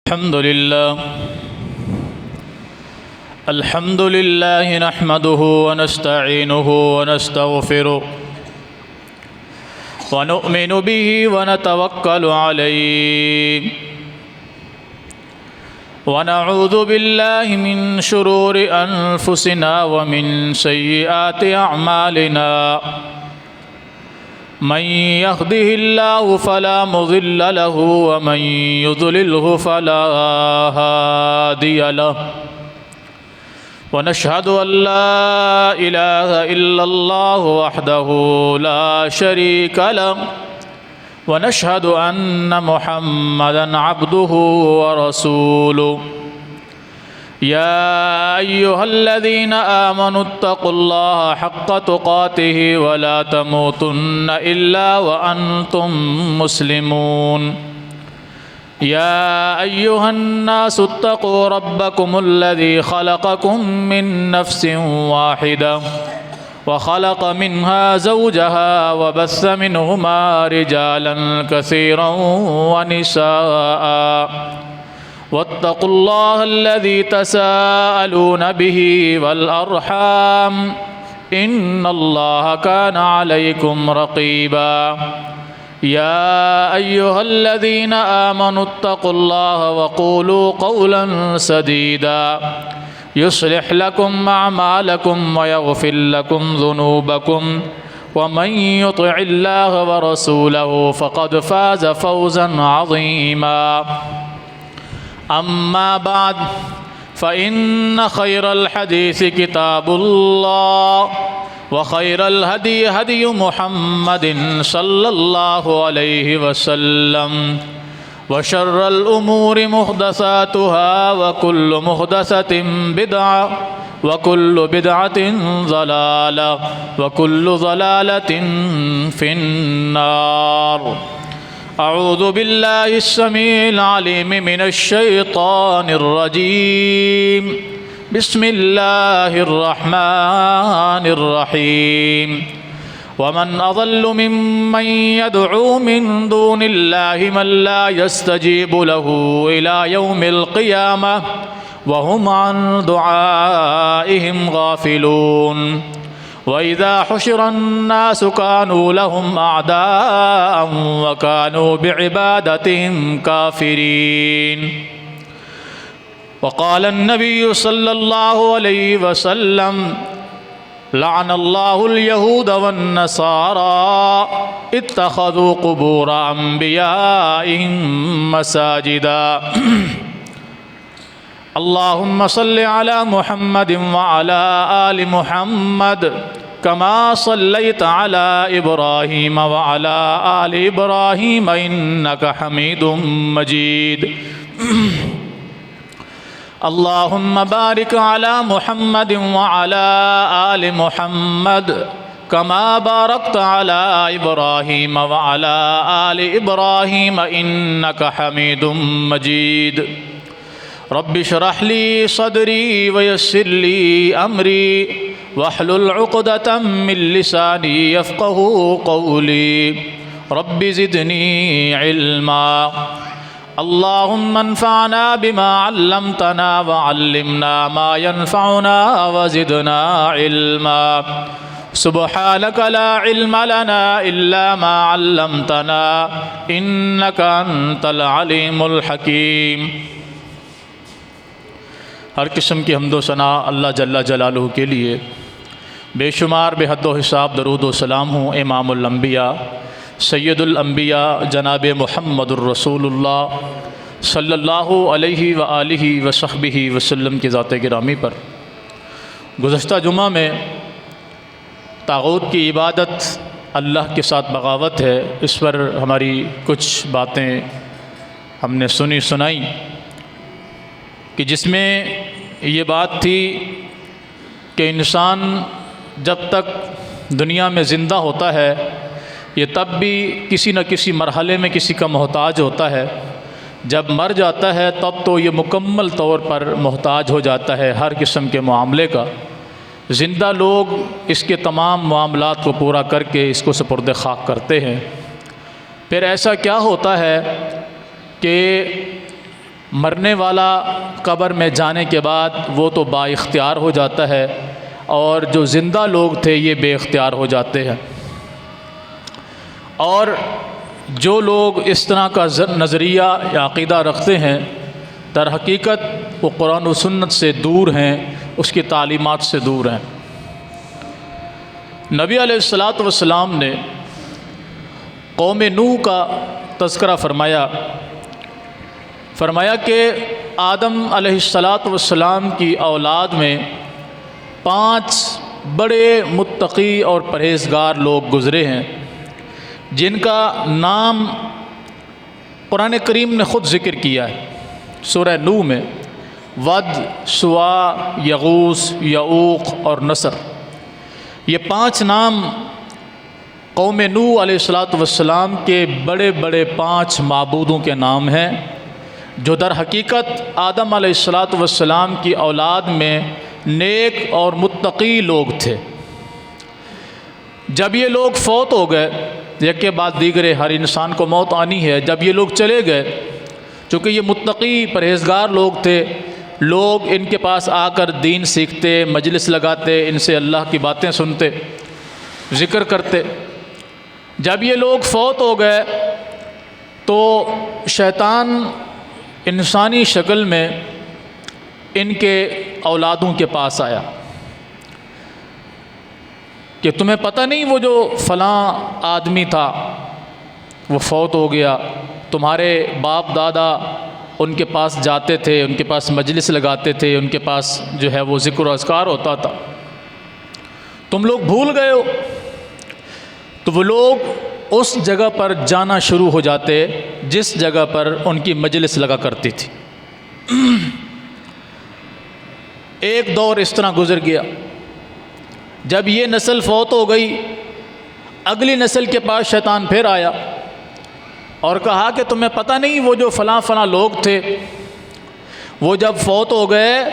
الحمد لله نحمده ونستعينه ونستغفره ونؤمن به ونتوكل عليه ونعوذ بالله من شرور أنفسنا ومن سيئات أعمالنا من يهده الله فلا مضل له ومن يضلله فلا هادي له ونشهد أن لا إله إلا الله وحده لا شريك له ونشهد أن محمدًا عبده ورسوله يا أيها الذين آمنوا اتقوا الله حق تقاته ولا تموتن إلا وأنتم مسلمون يا أيها الناس اتقوا ربكم الذي خلقكم من نفس واحدة وخلق منها زوجها وبث منهما رجالا كثيرا ونساء واتقوا الله الذي تساءلون به والأرحام إن الله كان عليكم رقيبا يا أيها الذين آمنوا اتقوا الله وقولوا قولا سديدا يصلح لكم أعمالكم ويغفر لكم ذنوبكم ومن يطع الله ورسوله فقد فاز فوزا عظيما أما بعد فإن خير الحديث كتاب الله وخير الهدي هدي محمد صلى الله عليه وسلم وشر الأمور محدثاتها وكل محدثة بدعة وكل بدعة ضلالة وكل ضلالة في النار أعوذ بالله السميع العليم من الشيطان الرجيم بسم الله الرحمن الرحيم ومن أضل ممن يدعو من دون الله من لا يستجيب له إلى يوم القيامة وهم عن دعائهم غافلون وإذا حشر الناس كانوا لهم أعداء وكانوا بعبادتهم كافرين وقال النبي صلى الله عليه وسلم لعن الله اليهود والنصارى اتخذوا قبور أنبيائهم مساجدا اللهم صل على محمد وعلى آل محمد كما صليت على إبراهيم وعلى آل إبراهيم إنك حميد مجيد اللهم بارك على محمد وعلى آل محمد كما باركت على إبراهيم وعلى آل إبراهيم إنك حميد مجيد رب اشرح لي صدري ويسر لي أمري واحلل عقدة من لساني يفقه قولي رب زدني علما اللهم انفعنا بما علمتنا وعلمنا ما ينفعنا وزدنا علما سبحانك لا علم لنا إلا ما علمتنا إنك أنت العليم الحكيم ہر قسم کی حمد و ثنا اللہ جل جلالہ کے لیے، بے شمار بے حد و حساب درود و سلام ہوں امام الانبیاء سید الانبیاء جناب محمد الرسول اللہ صلی اللہ علیہ وآلہ وصحبہ وسلم کی ذات گرامی پر۔ گزشتہ جمعہ میں طاغوت کی عبادت اللہ کے ساتھ بغاوت ہے، اس پر ہماری کچھ باتیں ہم نے سنائیں کہ جس میں یہ بات تھی کہ انسان جب تک دنیا میں زندہ ہوتا ہے یہ تب بھی کسی نہ کسی مرحلے میں کسی کا محتاج ہوتا ہے، جب مر جاتا ہے تب تو یہ مکمل طور پر محتاج ہو جاتا ہے ہر قسم کے معاملے کا۔ زندہ لوگ اس کے تمام معاملات کو پورا کر کے اس کو سپرد خاک کرتے ہیں۔ پھر ایسا کیا ہوتا ہے کہ مرنے والا قبر میں جانے کے بعد وہ تو با اختیار ہو جاتا ہے، اور جو زندہ لوگ تھے یہ بے اختیار ہو جاتے ہیں۔ اور جو لوگ اس طرح کا نظریہ یا عقیدہ رکھتے ہیں، در حقیقت وہ قرآن و سنت سے دور ہیں، اس کی تعلیمات سے دور ہیں۔ نبی علیہ الصلاۃ والسلام نے قوم نوح کا تذکرہ فرمایا کہ آدم علیہ الصلاۃ والسلام کی اولاد میں 5 بڑے متقی اور پرہیزگار لوگ گزرے ہیں، جن کا نام قرآن کریم نے خود ذکر کیا ہے سورہ نوح میں: ود، سوا، یغوث، یعوق اور نصر۔ یہ 5 نام قوم نوح علیہ الصلاۃ والسلام کے بڑے بڑے 5 معبودوں کے نام ہیں، جو در حقیقت آدم علیہ الصلاۃ والسلام کی اولاد میں نیک اور متقی لوگ تھے۔ جب یہ لوگ فوت ہو گئے، یک کے بعد دیگرے، ہر انسان کو موت آنی ہے، جب یہ لوگ چلے گئے، چونکہ یہ متقی پرہیزگار لوگ تھے، لوگ ان کے پاس آ کر دین سیکھتے، مجلس لگاتے، ان سے اللہ کی باتیں سنتے، ذکر کرتے۔ جب یہ لوگ فوت ہو گئے تو شیطان انسانی شکل میں ان کے اولادوں کے پاس آیا کہ تمہیں پتہ نہیں وہ جو فلاں آدمی تھا وہ فوت ہو گیا، تمہارے باپ دادا ان کے پاس جاتے تھے، ان کے پاس مجلس لگاتے تھے، ان کے پاس جو ہے وہ ذکر و اذکار ہوتا تھا، تم لوگ بھول گئے ہو۔ تو وہ لوگ اس جگہ پر جانا شروع ہو جاتے جس جگہ پر ان کی مجلس لگا کرتی تھی۔ ایک دور اس طرح گزر گیا، جب یہ نسل فوت ہو گئی، اگلی نسل کے پاس شیطان پھر آیا اور کہا کہ تمہیں پتہ نہیں وہ جو فلاں فلاں لوگ تھے وہ جب فوت ہو گئے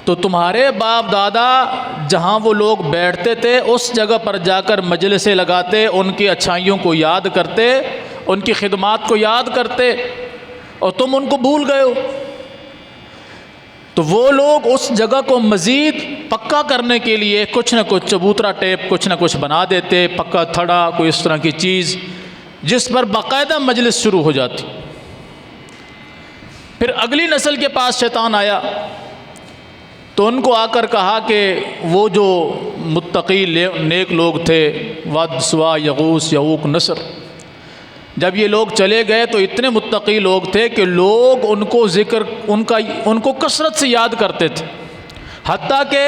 تو تمہارے باپ دادا جہاں وہ لوگ بیٹھتے تھے اس جگہ پر جا کر مجلسیں لگاتے، ان کی اچھائیوں کو یاد کرتے، ان کی خدمات کو یاد کرتے، اور تم ان کو بھول گئے ہو۔ تو وہ لوگ اس جگہ کو مزید پکا کرنے کے لیے کچھ نہ کچھ چبوترا ٹیپ کچھ نہ کچھ بنا دیتے، پکا تھڑا، کوئی اس طرح کی چیز جس پر باقاعدہ مجلس شروع ہو جاتی۔ پھر اگلی نسل کے پاس شیطان آیا تو ان کو آ کر کہا کہ وہ جو متقی نیک لوگ تھے، ود، سوا، یغوث، یعوق، نصر، جب یہ لوگ چلے گئے تو اتنے متقی لوگ تھے کہ لوگ ان کو ان کو کثرت سے یاد کرتے تھے، حتیٰ کہ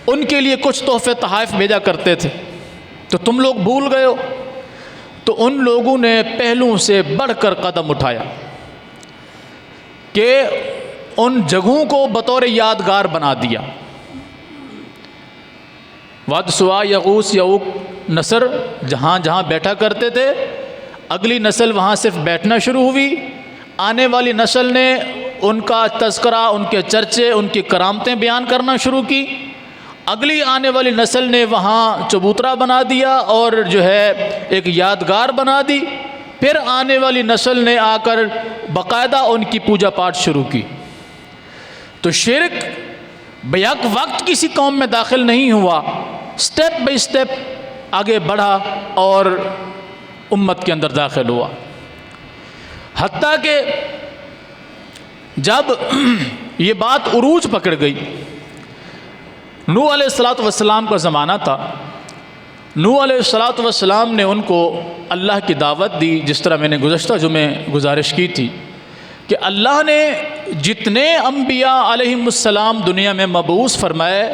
ان کے لیے کچھ تحفے تحائف بھیجا کرتے تھے۔ تو تم لوگ بھول گئے ہو۔ تو ان لوگوں نے پہلوں سے بڑھ کر قدم اٹھایا کہ ان جگہوں کو بطور یادگار بنا دیا۔ ود، سوا، یغوث، یعوق، نصر جہاں جہاں بیٹھا کرتے تھے، اگلی نسل وہاں صرف بیٹھنا شروع ہوئی، آنے والی نسل نے ان کا تذکرہ، ان کے چرچے، ان کی کرامتیں بیان کرنا شروع کی، اگلی آنے والی نسل نے وہاں چبوترا بنا دیا اور جو ہے ایک یادگار بنا دی، پھر آنے والی نسل نے آ کر باقاعدہ ان کی پوجا پاٹ شروع کی۔ تو شرک بیک وقت کسی قوم میں داخل نہیں ہوا، سٹیپ بائی سٹیپ آگے بڑھا اور امت کے اندر داخل ہوا، حتیٰ کہ جب یہ بات عروج پکڑ گئی، نوح علیہ الصلاۃ والسلام کا زمانہ تھا، نوح علیہ الصلاۃ والسلام نے ان کو اللہ کی دعوت دی، جس طرح میں نے گزشتہ جمعے گزارش کی تھی کہ اللہ نے جتنے انبیاء علیہم السلام دنیا میں مبعوث فرمائے،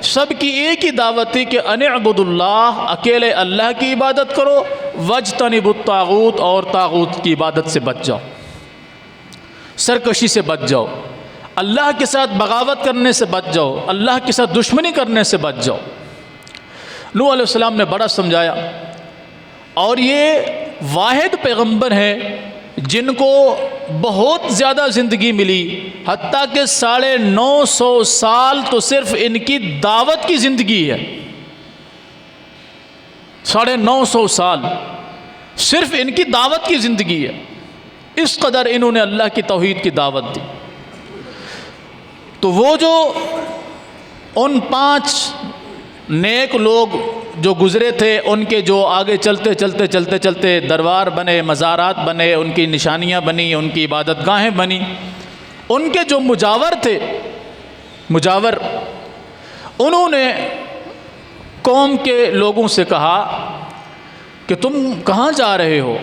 سب کی ایک ہی دعوت تھی کہ ان اعبدوا اللہ، اکیلے اللہ کی عبادت کرو، واجتنبوا الطاغوت، اور طاغوت کی عبادت سے بچ جاؤ، سرکشی سے بچ جاؤ، اللہ کے ساتھ بغاوت کرنے سے بچ جاؤ، اللہ کے ساتھ دشمنی کرنے سے بچ جاؤ۔ نوح علیہ السلام نے بڑا سمجھایا، اور یہ واحد پیغمبر ہیں جن کو بہت زیادہ زندگی ملی، حتیٰ کہ 950 سال تو صرف ان کی دعوت کی زندگی ہے، 950 سال صرف ان کی دعوت کی زندگی ہے۔ اس قدر انہوں نے اللہ کی توحید کی دعوت دی۔ تو وہ جو ان 5 نیک لوگ جو گزرے تھے، ان کے جو آگے چلتے دربار بنے، مزارات بنے، ان کی نشانیاں بنی، ان کی عبادت گاہیں بنی، ان کے جو مجاور تھے، انہوں نے قوم کے لوگوں سے کہا کہ تم کہاں جا رہے ہو؟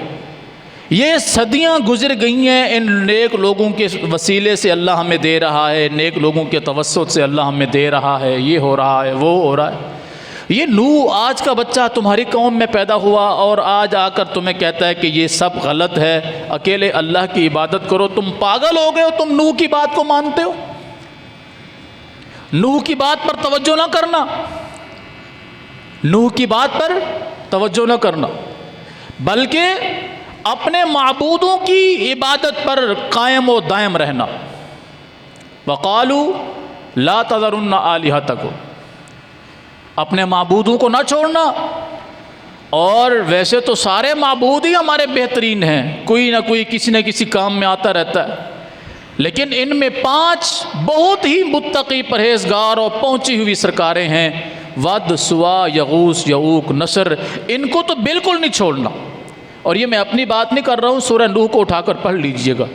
یہ صدیاں گزر گئی ہیں، ان نیک لوگوں کے وسیلے سے اللہ ہمیں دے رہا ہے، نیک لوگوں کے توسط سے اللہ ہمیں دے رہا ہے، یہ ہو رہا ہے، وہ ہو رہا ہے۔ یہ نوح آج کا بچہ تمہاری قوم میں پیدا ہوا اور آج آ کر تمہیں کہتا ہے کہ یہ سب غلط ہے، اکیلے اللہ کی عبادت کرو۔ تم پاگل ہو گئے ہو، تم نوح کی بات کو مانتے ہو؟ نوح کی بات پر توجہ نہ کرنا، نوح کی بات پر توجہ نہ کرنا، بلکہ اپنے معبودوں کی عبادت پر قائم و دائم رہنا۔ وَقَالُوا لَا تَذَرُنَّ آلِهَتَكُمْ، اپنے معبودوں کو نہ چھوڑنا۔ اور ویسے تو سارے معبود ہی ہمارے بہترین ہیں، کوئی نہ کوئی کسی نہ کسی کام میں آتا رہتا ہے، لیکن ان میں 5 بہت ہی متقی، پرہیزگار اور پہنچی ہوئی سرکاریں ہیں، ود، سوا، یغوث، یعوق، نصر، ان کو تو بالکل نہیں چھوڑنا۔ اور یہ میں اپنی بات نہیں کر رہا ہوں، سورہ نوح کو اٹھا کر پڑھ لیجئے گا۔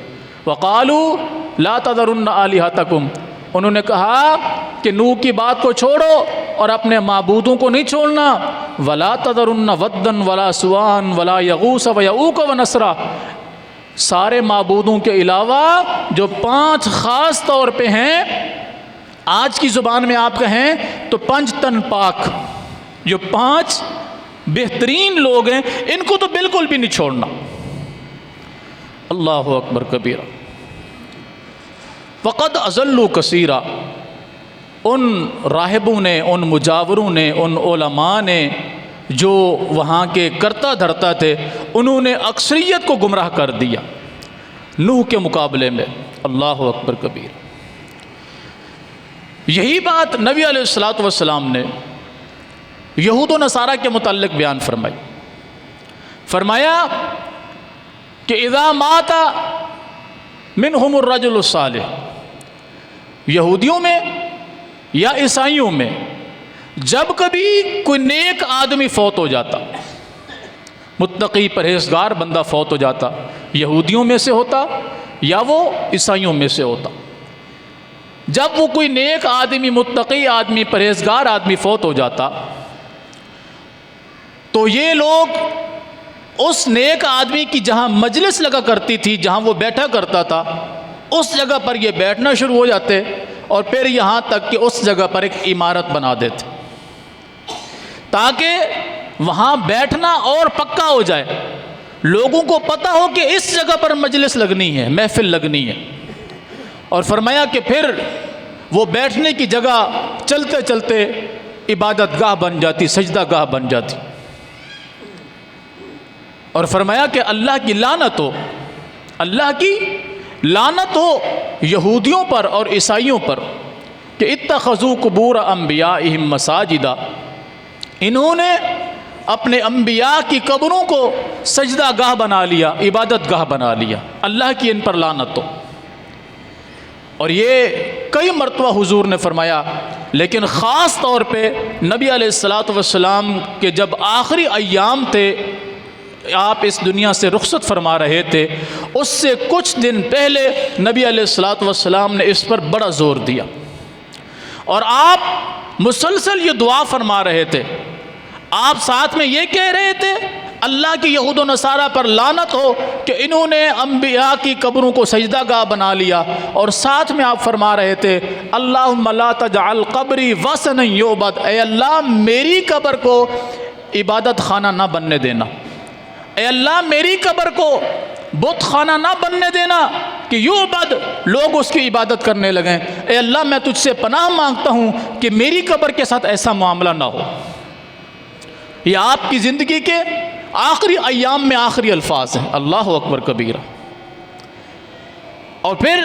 وَقَالُوا لَا تَذَرُنَّ آلِهَتَكُمْ، انہوں نے کہا کہ نوح کی بات کو چھوڑو اور اپنے معبودوں کو نہیں چھوڑنا۔ وَلَا تَذَرُنَّ وَدًّا وَلَا سُوَاعًا وَلَا يَغُوثَ وَيَعُوقَ وَنَسْرًا، سارے معبودوں کے علاوہ جو 5 خاص طور پہ ہیں، آج کی زبان میں آپ کہیں تو 5 تن پاک، جو 5 بہترین لوگ ہیں، ان کو تو بالکل بھی نہیں چھوڑنا۔ اللہ اکبر کبیرہ۔ وَقَدْ أَضَلُّوا كَثِيرًا، ان راہبوں نے، ان مجاوروں نے، ان علماء نے جو وہاں کے کرتا دھرتا تھے، انہوں نے اکثریت کو گمراہ کر دیا نوح کے مقابلے میں۔ اللہ اکبر کبیر۔ یہی بات نبی علیہ الصلوۃ والسلام نے یہود و نصارہ کے متعلق بیان فرمائی۔ فرمایا کہ اذا مات منہم الرجل الصالح، یہودیوں میں یا عیسائیوں میں جب کبھی کوئی نیک آدمی فوت ہو جاتا، متقی پرہیزگار بندہ فوت ہو جاتا، یہودیوں میں سے ہوتا یا وہ عیسائیوں میں سے ہوتا، جب وہ کوئی نیک آدمی، متقی آدمی، پرہیزگار آدمی فوت ہو جاتا تو یہ لوگ اس نیک آدمی کی جہاں مجلس لگا کرتی تھی، جہاں وہ بیٹھا کرتا تھا، اس جگہ پر یہ بیٹھنا شروع ہو جاتے، اور پھر یہاں تک کہ اس جگہ پر ایک عمارت بنا دیتے تاکہ وہاں بیٹھنا اور پکا ہو جائے، لوگوں کو پتہ ہو کہ اس جگہ پر مجلس لگنی ہے، محفل لگنی ہے۔ اور فرمایا کہ پھر وہ بیٹھنے کی جگہ چلتے چلتے عبادت گاہ بن جاتی، سجدہ گاہ بن جاتی۔ اور فرمایا کہ اللہ کی لعنت ہو، اللہ کی لعنت ہو یہودیوں پر اور عیسائیوں پر کہ اتخذوا قبور انبیائہم مساجدا، انہوں نے اپنے انبیاء کی قبروں کو سجدہ گاہ بنا لیا، عبادت گاہ بنا لیا، اللہ کی ان پر لعنت ہو۔ اور یہ کئی مرتبہ حضور نے فرمایا، لیکن خاص طور پہ نبی علیہ الصلوۃ والسلام کے جب آخری ایام تھے، آپ اس دنیا سے رخصت فرما رہے تھے، اس سے کچھ دن پہلے نبی علیہ الصلوۃ والسلام نے اس پر بڑا زور دیا، اور آپ مسلسل یہ دعا فرما رہے تھے۔ آپ ساتھ میں یہ کہہ رہے تھے اللہ کی یہود و نصارہ پر لعنت ہو کہ انہوں نے انبیاء کی قبروں کو سجدہ گاہ بنا لیا، اور ساتھ میں آپ فرما رہے تھے اللہم لا تجعل قبری وثنا یعبد، اے اللہ میری قبر کو عبادت خانہ نہ بننے دینا، اے اللہ میری قبر کو بت خانہ نہ بننے دینا کہ یعبد، لوگ اس کی عبادت کرنے لگیں، اے اللہ میں تجھ سے پناہ مانگتا ہوں کہ میری قبر کے ساتھ ایسا معاملہ نہ ہو۔ یہ آپ کی زندگی کے آخری ایام میں آخری الفاظ ہیں۔ اللہ اکبر کبیرہ۔ اور پھر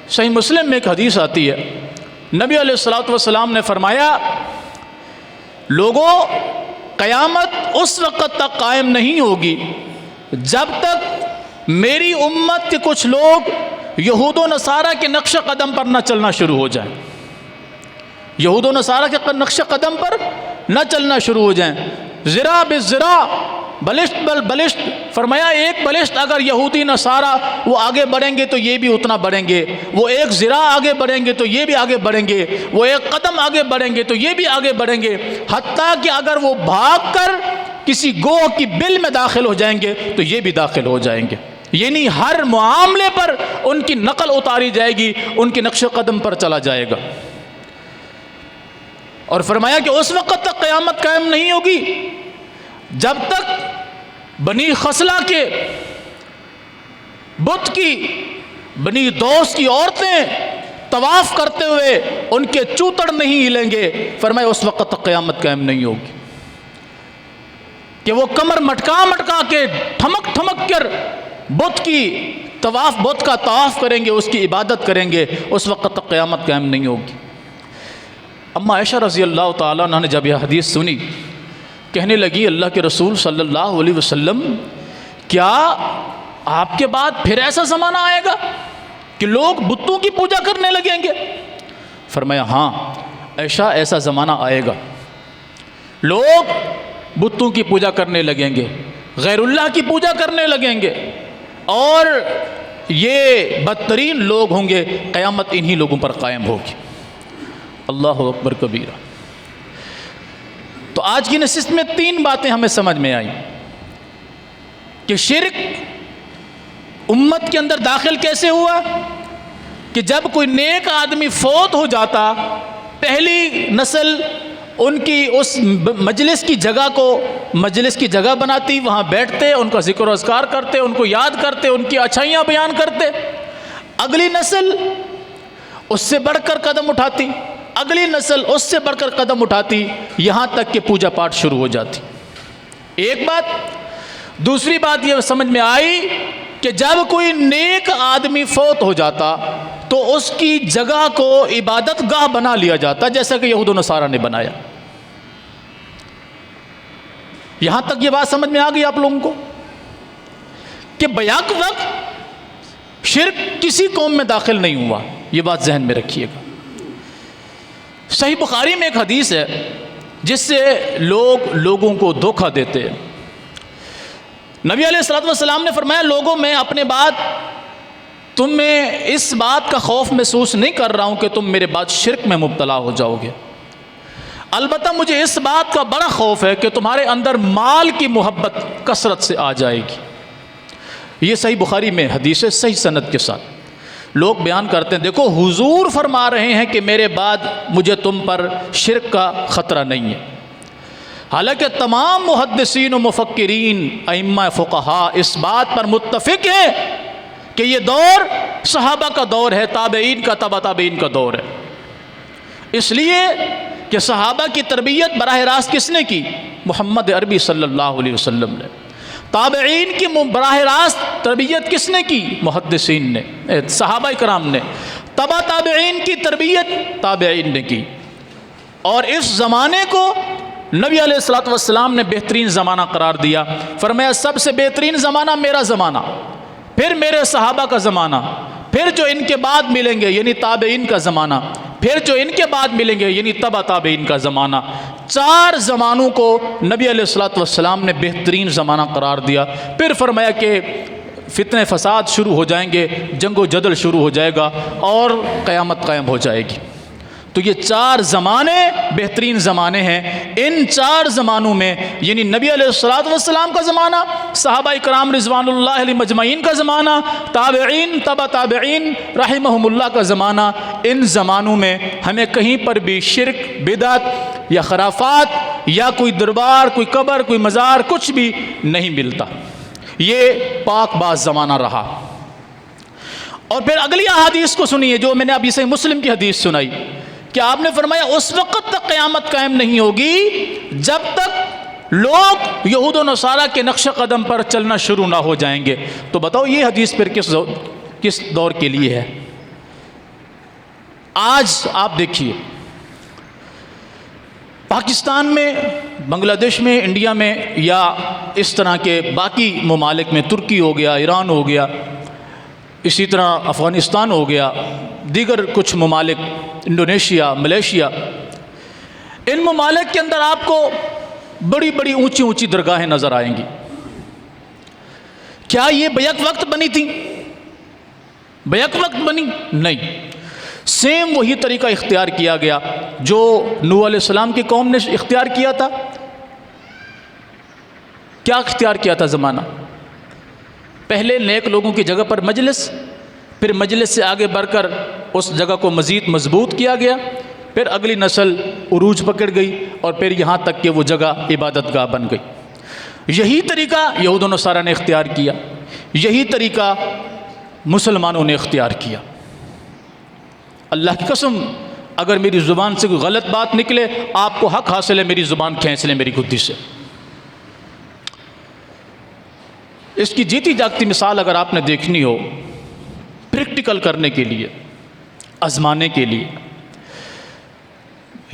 صحیح مسلم میں ایک حدیث آتی ہے، نبی علیہ الصلوۃ والسلام نے فرمایا لوگوں، قیامت اس وقت تک قائم نہیں ہوگی جب تک میری امت کے کچھ لوگ یہود و نصارہ کے نقش قدم پر نہ چلنا شروع ہو جائیں، یہود و نصارہ کے نقش قدم پر نہ چلنا شروع ہو جائیں۔ ذرا بذرا بلشت بل بلشت، فرمایا ایک بلشت اگر یہودی نصارہ وہ آگے بڑھیں گے تو یہ بھی اتنا بڑھیں گے، وہ ایک ذرا آگے بڑھیں گے تو یہ بھی آگے بڑھیں گے، وہ ایک قدم آگے بڑھیں گے تو یہ بھی آگے بڑھیں گے، حتیٰ کہ اگر وہ بھاگ کر کسی گوہ کی بل میں داخل ہو جائیں گے تو یہ بھی داخل ہو جائیں گے۔ یعنی ہر معاملے پر ان کی نقل اتاری جائے گی، ان کے نقش قدم پر چلا جائے گا۔ اور فرمایا کہ اس وقت تک قیامت قائم نہیں ہوگی جب تک بنی خصلہ کے بت کی، بنی دوس کی عورتیں طواف کرتے ہوئے ان کے چوتڑ نہیں ہلیں گے۔ فرمایا اس وقت تک قیامت قائم نہیں ہوگی کہ وہ کمر مٹکا مٹکا کے ٹھمک ٹھمک کر بت کی طواف، بت کا طواف کریں گے، اس کی عبادت کریں گے، اس وقت تک قیامت قائم نہیں ہوگی۔ اما عائشہ رضی اللہ تعالیٰ عنہ نے جب یہ حدیث سنی، کہنے لگی اللہ کے رسول صلی اللہ علیہ وسلم، کیا آپ کے بعد پھر ایسا زمانہ آئے گا کہ لوگ بتوں کی پوجا کرنے لگیں گے؟ فرمایا ہاں عائشہ، ایسا زمانہ آئے گا، لوگ بتوں کی پوجا کرنے لگیں گے، غیر اللہ کی پوجا کرنے لگیں گے، اور یہ بدترین لوگ ہوں گے، قیامت انہی لوگوں پر قائم ہوگی۔ اللہ اکبر کبیرہ۔ تو آج کی نشست میں 3 باتیں ہمیں سمجھ میں آئیں کہ شرک امت کے اندر داخل کیسے ہوا، کہ جب کوئی نیک آدمی فوت ہو جاتا، پہلی نسل ان کی اس مجلس کی جگہ کو مجلس کی جگہ بناتی، وہاں بیٹھتے، ان کا ذکر و اذکار کرتے، ان کو یاد کرتے، ان کی اچھائیاں بیان کرتے۔ اگلی نسل اس سے بڑھ کر قدم اٹھاتی، اگلی نسل اس سے بڑھ کر قدم اٹھاتی، یہاں تک کہ پوجا پاٹ شروع ہو جاتی۔ ایک بات۔ دوسری بات یہ سمجھ میں آئی کہ جب کوئی نیک آدمی فوت ہو جاتا تو اس کی جگہ کو عبادت گاہ بنا لیا جاتا، جیسا کہ یہود و نصارہ نے بنایا۔ یہاں تک یہ بات سمجھ میں آ گئی آپ لوگوں کو کہ بیک وقت شرک کسی قوم میں داخل نہیں ہوا، یہ بات ذہن میں رکھیے گا۔ صحیح بخاری میں ایک حدیث ہے جس سے لوگوں کو دھوکہ دیتے ہیں۔ نبی علیہ الصلوۃ والسلام نے فرمایا، لوگوں میں اپنے بعد تمہیں اس بات کا خوف محسوس نہیں کر رہا ہوں کہ تم میرے بعد شرک میں مبتلا ہو جاؤ گے، البتہ مجھے اس بات کا بڑا خوف ہے کہ تمہارے اندر مال کی محبت کثرت سے آ جائے گی۔ یہ صحیح بخاری میں حدیث ہے، صحیح سند کے ساتھ۔ لوگ بیان کرتے ہیں دیکھو حضور فرما رہے ہیں کہ میرے بعد مجھے تم پر شرک کا خطرہ نہیں ہے، حالانکہ تمام محدثین و مفکرین ائمہ فقہاء اس بات پر متفق ہیں کہ یہ دور صحابہ کا دور ہے، تابعین کا، تبع تابعین کا دور ہے، اس لیے کہ صحابہ کی تربیت براہ راست کس نے کی؟ محمد عربی صلی اللہ علیہ وسلم نے۔ تابعین کی براہ راست تربیت کس نے کی؟ محدثین نے، صحابہ کرام نے۔ تبع تابعین کی تربیت تابعین نے کی۔ اور اس زمانے کو نبی علیہ الصلوۃ والسلام نے بہترین زمانہ قرار دیا، فرمایا سب سے بہترین زمانہ میرا زمانہ، پھر میرے صحابہ کا زمانہ، پھر جو ان کے بعد ملیں گے یعنی تابعین کا زمانہ، پھر جو ان کے بعد ملیں گے یعنی تبع تابعین کا زمانہ۔ 4 زمانوں کو نبی علیہ الصلوۃ والسلام نے بہترین زمانہ قرار دیا۔ پھر فرمایا کہ فتنہ فساد شروع ہو جائیں گے، جنگ و جدل شروع ہو جائے گا اور قیامت قائم ہو جائے گی۔ تو یہ 4 زمانے بہترین زمانے ہیں۔ ان 4 زمانوں میں یعنی نبی علیہ الصلوۃ والسلام کا زمانہ، صحابہ کرام رضوان اللہ علیہ مجمعین کا زمانہ، تابعین، تبع تابعین رحمہم اللہ کا زمانہ، ان زمانوں میں ہمیں کہیں پر بھی شرک، بدعت یا خرافات یا کوئی دربار، کوئی قبر، کوئی مزار، کچھ بھی نہیں ملتا۔ یہ پاک باز زمانہ رہا۔ اور پھر اگلی احادیث کو سنیے جو میں نے ابھی صحیح مسلم کی حدیث سنائی کہ آپ نے فرمایا اس وقت تک قیامت قائم نہیں ہوگی جب تک لوگ یہود و نصارہ کے نقش قدم پر چلنا شروع نہ ہو جائیں گے۔ تو بتاؤ یہ حدیث پھر کس دور کے لیے ہے؟ آج آپ دیکھیے پاکستان میں، بنگلہ دیش میں، انڈیا میں یا اس طرح کے باقی ممالک میں، ترکی ہو گیا، ایران ہو گیا، اسی طرح افغانستان ہو گیا، دیگر کچھ ممالک، انڈونیشیا، ملیشیا، ان ممالک کے اندر آپ کو بڑی بڑی اونچی اونچی درگاہیں نظر آئیں گی۔ کیا یہ بیک وقت بنی تھی؟ بیک وقت بنی؟ نہیں، سیم وہی طریقہ اختیار کیا گیا جو نوح علیہ السلام کی قوم نے اختیار کیا تھا۔ کیا اختیار کیا تھا زمانہ؟ پہلے نیک لوگوں کی جگہ پر مجلس، پھر مجلس سے آگے بڑھ کر اس جگہ کو مزید مضبوط کیا گیا، پھر اگلی نسل عروج پکڑ گئی اور پھر یہاں تک کہ وہ جگہ عبادت گاہ بن گئی۔ یہی طریقہ یہود و نصارہ نے اختیار کیا، یہی طریقہ مسلمانوں نے اختیار کیا۔ اللہ کی قسم، اگر میری زبان سے کوئی غلط بات نکلے، آپ کو حق حاصل ہے میری زبان کھینچ لیں میری گدی سے۔ اس کی جیتی جاگتی مثال اگر آپ نے دیکھنی ہو، پریکٹیکل کرنے کے لیے، آزمانے کے لیے،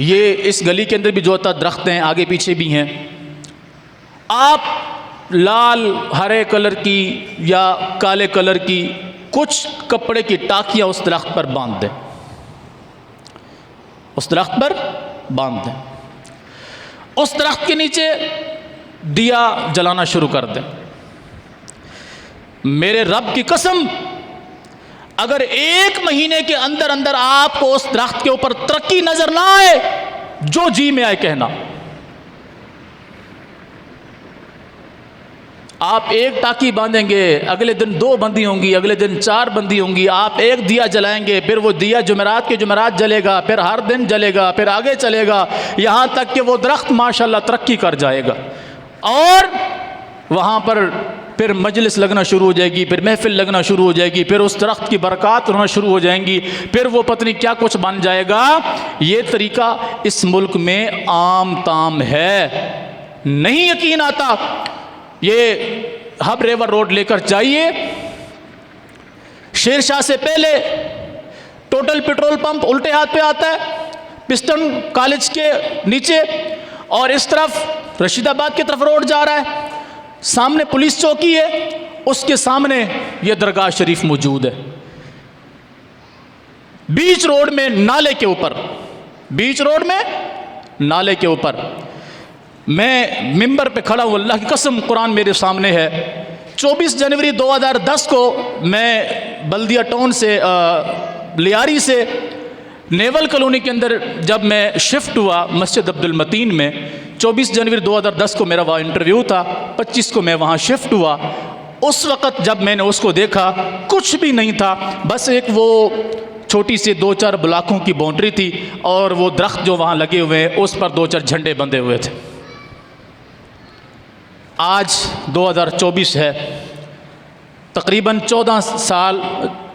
یہ اس گلی کے اندر بھی جو ہوتا درخت ہیں، آگے پیچھے بھی ہیں، آپ لال ہرے کلر کی یا کالے کلر کی کچھ کپڑے کی ٹاکیاں اس درخت پر باندھ دیں، اس درخت پر باندھ دیں، اس درخت کے نیچے دیا جلانا شروع کر دیں۔ میرے رب کی قسم، اگر 1 مہینے کے اندر اندر آپ کو اس درخت کے اوپر ترقی نظر نہ آئے، جو جی میں آئے کہنا، آپ 1 ٹاکی باندھیں گے، اگلے دن 2 بندی ہوں گی، اگلے دن 4 بندی ہوں گی، آپ 1 دیا جلائیں گے، پھر وہ دیا جمعرات کے جمعرات جلے گا، پھر ہر دن جلے گا، پھر آگے چلے گا، یہاں تک کہ وہ درخت ماشاءاللہ ترقی کر جائے گا، اور وہاں پر پھر مجلس لگنا شروع ہو جائے گی، پھر محفل لگنا شروع ہو جائے گی، پھر اس درخت کی برکات ہونا شروع ہو جائیں گی، پھر وہ پتہ نہیں کیا کچھ بن جائے گا۔ یہ طریقہ اس ملک میں عام تام ہے، نہیں یقین آتا؟ یہ ہب ریور روڈ لے کر جائیے، شیر شاہ سے پہلے ٹوٹل پیٹرول پمپ الٹے ہاتھ پہ آتا ہے، پسٹن کالج کے نیچے، اور اس طرف رشید آباد کی طرف روڈ جا رہا ہے، سامنے پولیس چوکی ہے، اس کے سامنے یہ درگاہ شریف موجود ہے، بیچ روڈ میں نالے کے اوپر، بیچ روڈ میں نالے کے اوپر میں ممبر پہ کھڑا ہوں، اللہ کی قسم قرآن میرے سامنے ہے۔ 24 جنوری 2010 کو میں بلدیہ ٹاؤن سے لیاری سے نیول کالونی کے اندر جب میں شفٹ ہوا مسجد عبد المتین میں، 24 جنوری 2010 کو میرا وہاں انٹرویو تھا، 25 کو میں وہاں شفٹ ہوا۔ اس وقت جب میں نے اس کو دیکھا کچھ بھی نہیں تھا، بس ایک وہ چھوٹی سی 2-4 بلاکوں کی باؤنڈری تھی، اور وہ درخت جو وہاں لگے ہوئے ہیں اس پر 2-4 جھنڈے بندھے ہوئے تھے۔ آج 2024 ہے، تقریباً 14 سال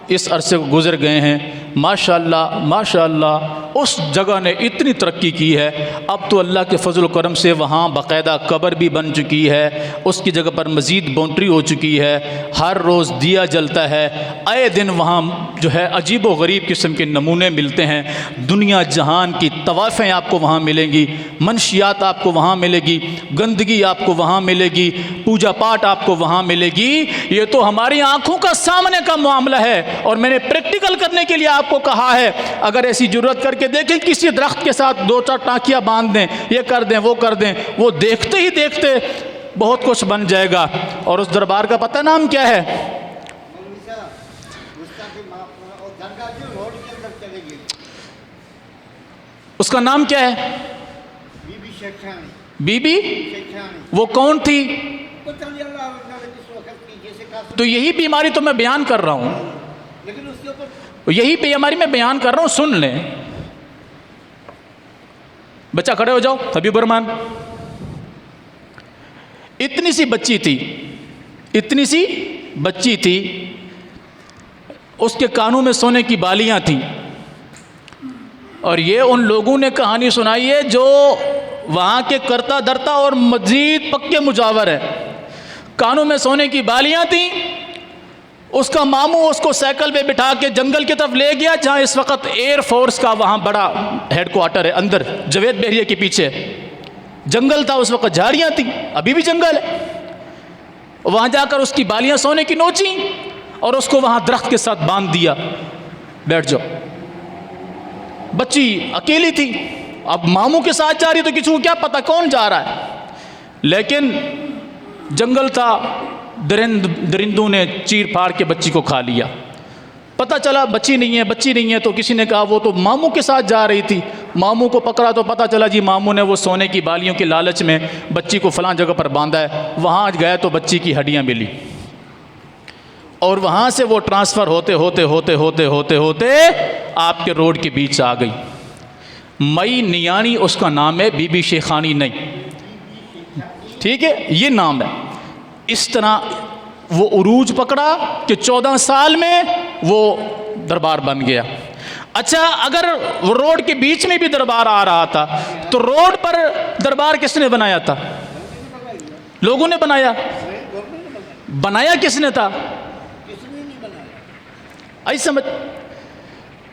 اس عرصے کو گزر گئے ہیں، ماشاءاللہ ماشاءاللہ اس جگہ نے اتنی ترقی کی ہے، اب تو اللہ کے فضل و کرم سے وہاں باقاعدہ قبر بھی بن چکی ہے، اس کی جگہ پر مزید باؤنڈری ہو چکی ہے، ہر روز دیا جلتا ہے، آئے دن وہاں جو ہے عجیب و غریب قسم کے نمونے ملتے ہیں، دنیا جہان کی طوائفیں آپ کو وہاں ملیں گی، منشیات آپ کو وہاں ملے گی، گندگی آپ کو وہاں ملے گی، پوجا پاٹ آپ کو وہاں ملے گی۔ یہ تو ہماری آنکھوں کا سامنے کا معاملہ ہے، اور میں نے پریکٹیکل کرنے کے لیے آپ کو کہا ہے، اگر ایسی ضرورت کر کے دیکھیں، کسی درخت کے ساتھ 2-4 ٹانکیاں باندھ دیں، یہ کر دیں وہ کر دیں، وہ دیکھتے ہی دیکھتے بہت کچھ بن جائے گا۔ اور اس دربار کا پتہ نام کیا ہے؟ اس کا نام کیا ہے؟ بی بی؟ وہ کون تھی؟ تو یہی بیماری تو میں بیان کر رہا ہوں، یہی بیماری میں بیان کر رہا ہوں، سن لیں۔ بچہ کھڑے ہو جاؤ، حبیب الرحمان۔ اتنی سی بچی تھی، اتنی سی بچی تھی، اس کے کانوں میں سونے کی بالیاں تھیں، اور یہ ان لوگوں نے کہانی سنائی ہے جو وہاں کے کرتا درتا اور مزید پکے مجاور ہے۔ کانوں میں سونے کی بالیاں تھیں، اس کا ماموں اس کو سائیکل پہ بٹھا کے جنگل کی طرف لے گیا جہاں اس وقت ایئر فورس کا وہاں بڑا ہیڈ کوارٹر ہے، اندر جوید بحریہ کے پیچھے جنگل تھا، اس وقت جھاڑیاں تھیں، ابھی بھی جنگل ہے۔ وہاں جا کر اس کی بالیاں سونے کی نوچیں اور اس کو وہاں درخت کے ساتھ باندھ دیا، بیٹھ جاؤ۔ بچی اکیلی تھی، اب ماموں کے ساتھ جا رہی تو کسی کو کیا پتہ کون جا رہا ہے، لیکن جنگل تھا، درندوں نے چیر پھاڑ کے بچی کو کھا لیا۔ پتہ چلا بچی نہیں ہے تو کسی نے کہا وہ تو ماموں کے ساتھ جا رہی تھی۔ ماموں کو پکڑا تو پتہ چلا جی ماموں نے وہ سونے کی بالیوں کے لالچ میں بچی کو فلاں جگہ پر باندھا ہے۔ وہاں گیا تو بچی کی ہڈیاں ملی، اور وہاں سے وہ ٹرانسفر ہوتے آپ کے روڈ کے بیچ آ گئی۔ مئی نیانی اس کا نام ہے، بی بی شیخانی نہیں، ٹھیک ہے، یہ نام ہے۔ اس طرح وہ عروج پکڑا کہ 14 سال میں وہ دربار بن گیا۔ اچھا، اگر وہ روڈ کے بیچ میں بھی دربار آ رہا تھا تو روڈ پر دربار کس نے بنایا تھا؟ لوگوں نے بنایا کس نے تھا؟ ایسا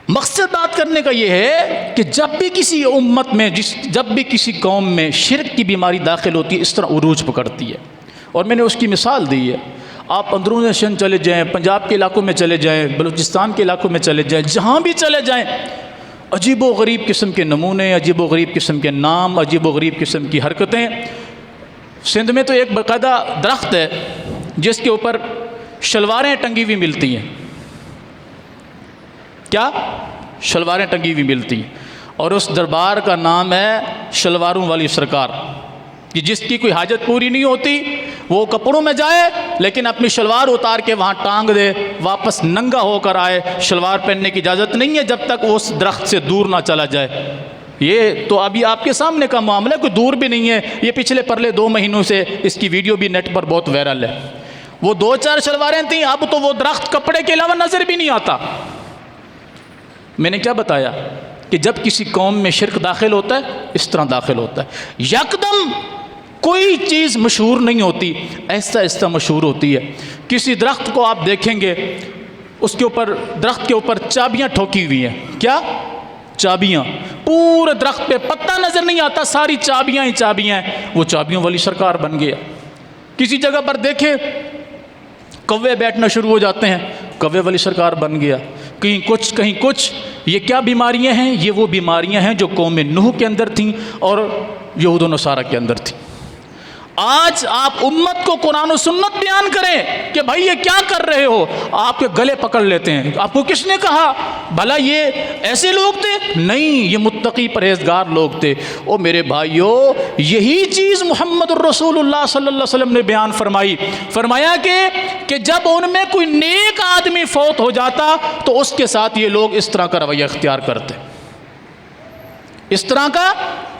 مقصد بات کرنے کا یہ ہے کہ جب بھی کسی امت میں جب بھی کسی قوم میں شرک کی بیماری داخل ہوتی ہے، اس طرح عروج پکڑتی ہے۔ اور میں نے اس کی مثال دی ہے، آپ اندرون سندھ چلے جائیں، پنجاب کے علاقوں میں چلے جائیں، بلوچستان کے علاقوں میں چلے جائیں، جہاں بھی چلے جائیں، عجیب و غریب قسم کے نمونے، عجیب و غریب قسم کے نام، عجیب و غریب قسم کی حرکتیں۔ سندھ میں تو ایک باقاعدہ درخت ہے جس کے اوپر شلواریں ٹنگی ہوئی ملتی ہیں، کیا شلواریں ٹنگی ہوئی ملتی ہیں، اور اس دربار کا نام ہے شلواروں والی سرکار، کہ جس کی کوئی حاجت پوری نہیں ہوتی وہ کپڑوں میں جائے لیکن اپنی شلوار اتار کے وہاں ٹانگ دے، واپس ننگا ہو کر آئے۔ شلوار پہننے کی اجازت نہیں ہے جب تک وہ اس درخت سے دور نہ چلا جائے۔ یہ تو ابھی آپ کے سامنے کا معاملہ ہے، کوئی دور بھی نہیں ہے، یہ پچھلے پرلے 2 مہینوں سے اس کی ویڈیو بھی نیٹ پر بہت وائرل ہے۔ وہ 2-4 شلواریں تھیں، اب تو وہ درخت کپڑے کے علاوہ نظر بھی نہیں آتا۔ میں نے کیا بتایا کہ جب کسی قوم میں شرک داخل ہوتا ہے اس طرح داخل ہوتا ہے، یکدم کوئی چیز مشہور نہیں ہوتی، ایسا ایسا مشہور ہوتی ہے۔ کسی درخت کو آپ دیکھیں گے، اس کے اوپر درخت کے اوپر چابیاں ٹھوکی ہوئی ہیں، کیا چابیاں، پورے درخت پہ پتہ نظر نہیں آتا، ساری چابیاں ہی چابیاں ہیں، وہ چابیوں والی سرکار بن گیا۔ کسی جگہ پر دیکھیں کوے بیٹھنا شروع ہو جاتے ہیں، کوے والی سرکار بن گیا۔ کہیں کچھ، یہ کیا بیماریاں ہیں؟ یہ وہ بیماریاں ہیں جو قوم نوح کے اندر تھیں اور یہود و نصارہ کے اندر تھیں۔ آج آپ امت کو قرآن و سنت بیان کریں کہ بھائی یہ کیا کر رہے ہو، آپ کے گلے پکڑ لیتے ہیں۔ آپ کو کس نے کہا؟ بھلا یہ ایسے لوگ تھے؟ نہیں، یہ متقی پرہیزگار لوگ تھے۔ او میرے بھائیو، یہی چیز محمد الرسول اللہ صلی اللہ علیہ وسلم نے بیان فرمایا کہ جب ان میں کوئی نیک آدمی فوت ہو جاتا تو اس کے ساتھ یہ لوگ اس طرح کا رویہ اختیار کرتے، اس طرح کا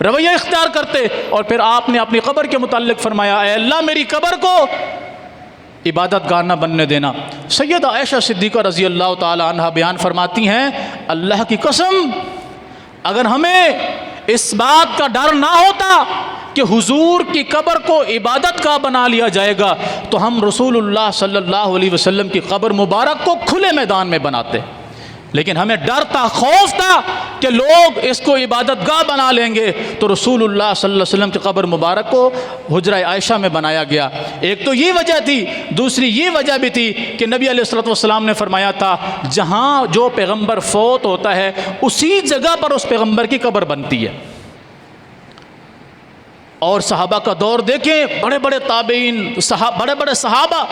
رویہ اختیار کرتے۔ اور پھر آپ نے اپنی قبر کے متعلق فرمایا، اے اللہ میری قبر کو عبادت گاہ نہ بننے دینا۔ سیدہ عائشہ صدیقہ رضی اللہ تعالی عنہ بیان فرماتی ہیں، اللہ کی قسم اگر ہمیں اس بات کا ڈر نہ ہوتا کہ حضور کی قبر کو عبادت گاہ بنا لیا جائے گا تو ہم رسول اللہ صلی اللہ علیہ وسلم کی قبر مبارک کو کھلے میدان میں بناتے، لیکن ہمیں ڈر تھا، خوف تھا کہ لوگ اس کو عبادت گاہ بنا لیں گے، تو رسول اللہ صلی اللہ علیہ وسلم کی قبر مبارک کو حجرہ عائشہ میں بنایا گیا۔ ایک تو یہ وجہ تھی، دوسری یہ وجہ بھی تھی کہ نبی علیہ الصلوۃ والسلام نے فرمایا تھا جہاں جو پیغمبر فوت ہوتا ہے اسی جگہ پر اس پیغمبر کی قبر بنتی ہے۔ اور صحابہ کا دور دیکھیں، بڑے بڑے تابعین، بڑے بڑے صحابہ،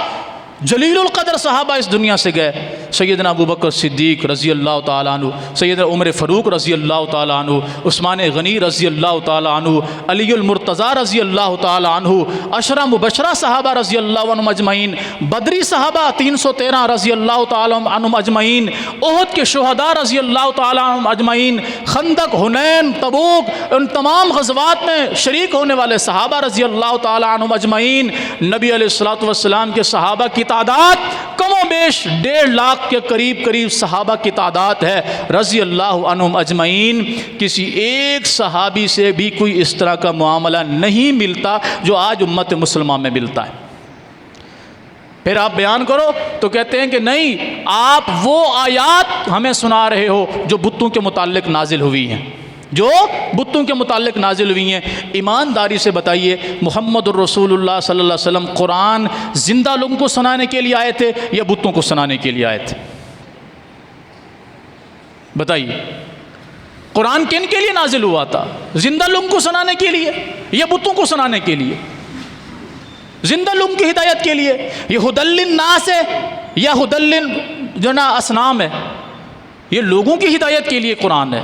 جلیل القدر صحابہ اس دنیا سے گئے۔ سیدنا ابوبکر صدیق رضی اللہ تعالیٰ عنہ، سیدنا عمر فاروق رضی اللہ تعالیٰ عنہ، عثمان غنی رضی اللہ تعالیٰ عنہ، علی المرتضیٰ رضی اللہ تعالیٰ عنہ، عشرہ مبشرہ صحابہ رضی اللہ عنہم اجمعین، بدری صحابہ 313 رضی اللہ تعالیٰ عنہم اجمعین، احد کے شہداء رضی اللہ تعالیٰ عنہم اجمعین، خندق، حنین، تبوک، ان تمام غزوات میں شریک ہونے والے صحابہ رضی اللہ تعالیٰ عنہم اجمعین۔ نبی علیہ الصلوۃ والسلام کے صحابہ کی تعداد کم و بیش 1.5 لاکھ کے قریب صحابہ کی تعداد ہے رضی اللہ عنہم اجمعین۔ کسی ایک صحابی سے بھی کوئی اس طرح کا معاملہ نہیں ملتا جو آج امت مسلمہ میں ملتا ہے۔ پھر آپ بیان کرو تو کہتے ہیں کہ نہیں، آپ وہ آیات ہمیں سنا رہے ہو جو بتوں کے متعلق نازل ہوئی ہیں، جو بتوں کے متعلق نازل ہوئی ہیں۔ ایمانداری سے بتائیے محمد الرسول اللہ صلی اللہ علیہ وسلم قرآن زندہ لوگوں کو سنانے کے لیے آئے تھے یا بتوں کو سنانے کے لیے آئے تھے؟ بتائیے، قرآن کن کے لیے نازل ہوا تھا؟ زندہ لوگوں کو سنانے کے لیے یا بتوں کو سنانے کے لیے؟ زندہ لوگوں کی ہدایت کے لیے۔ یہ ہدی للناس ہے یا ہدی جو نا اصنام ہے؟ یہ لوگوں کی ہدایت کے لیے قرآن ہے،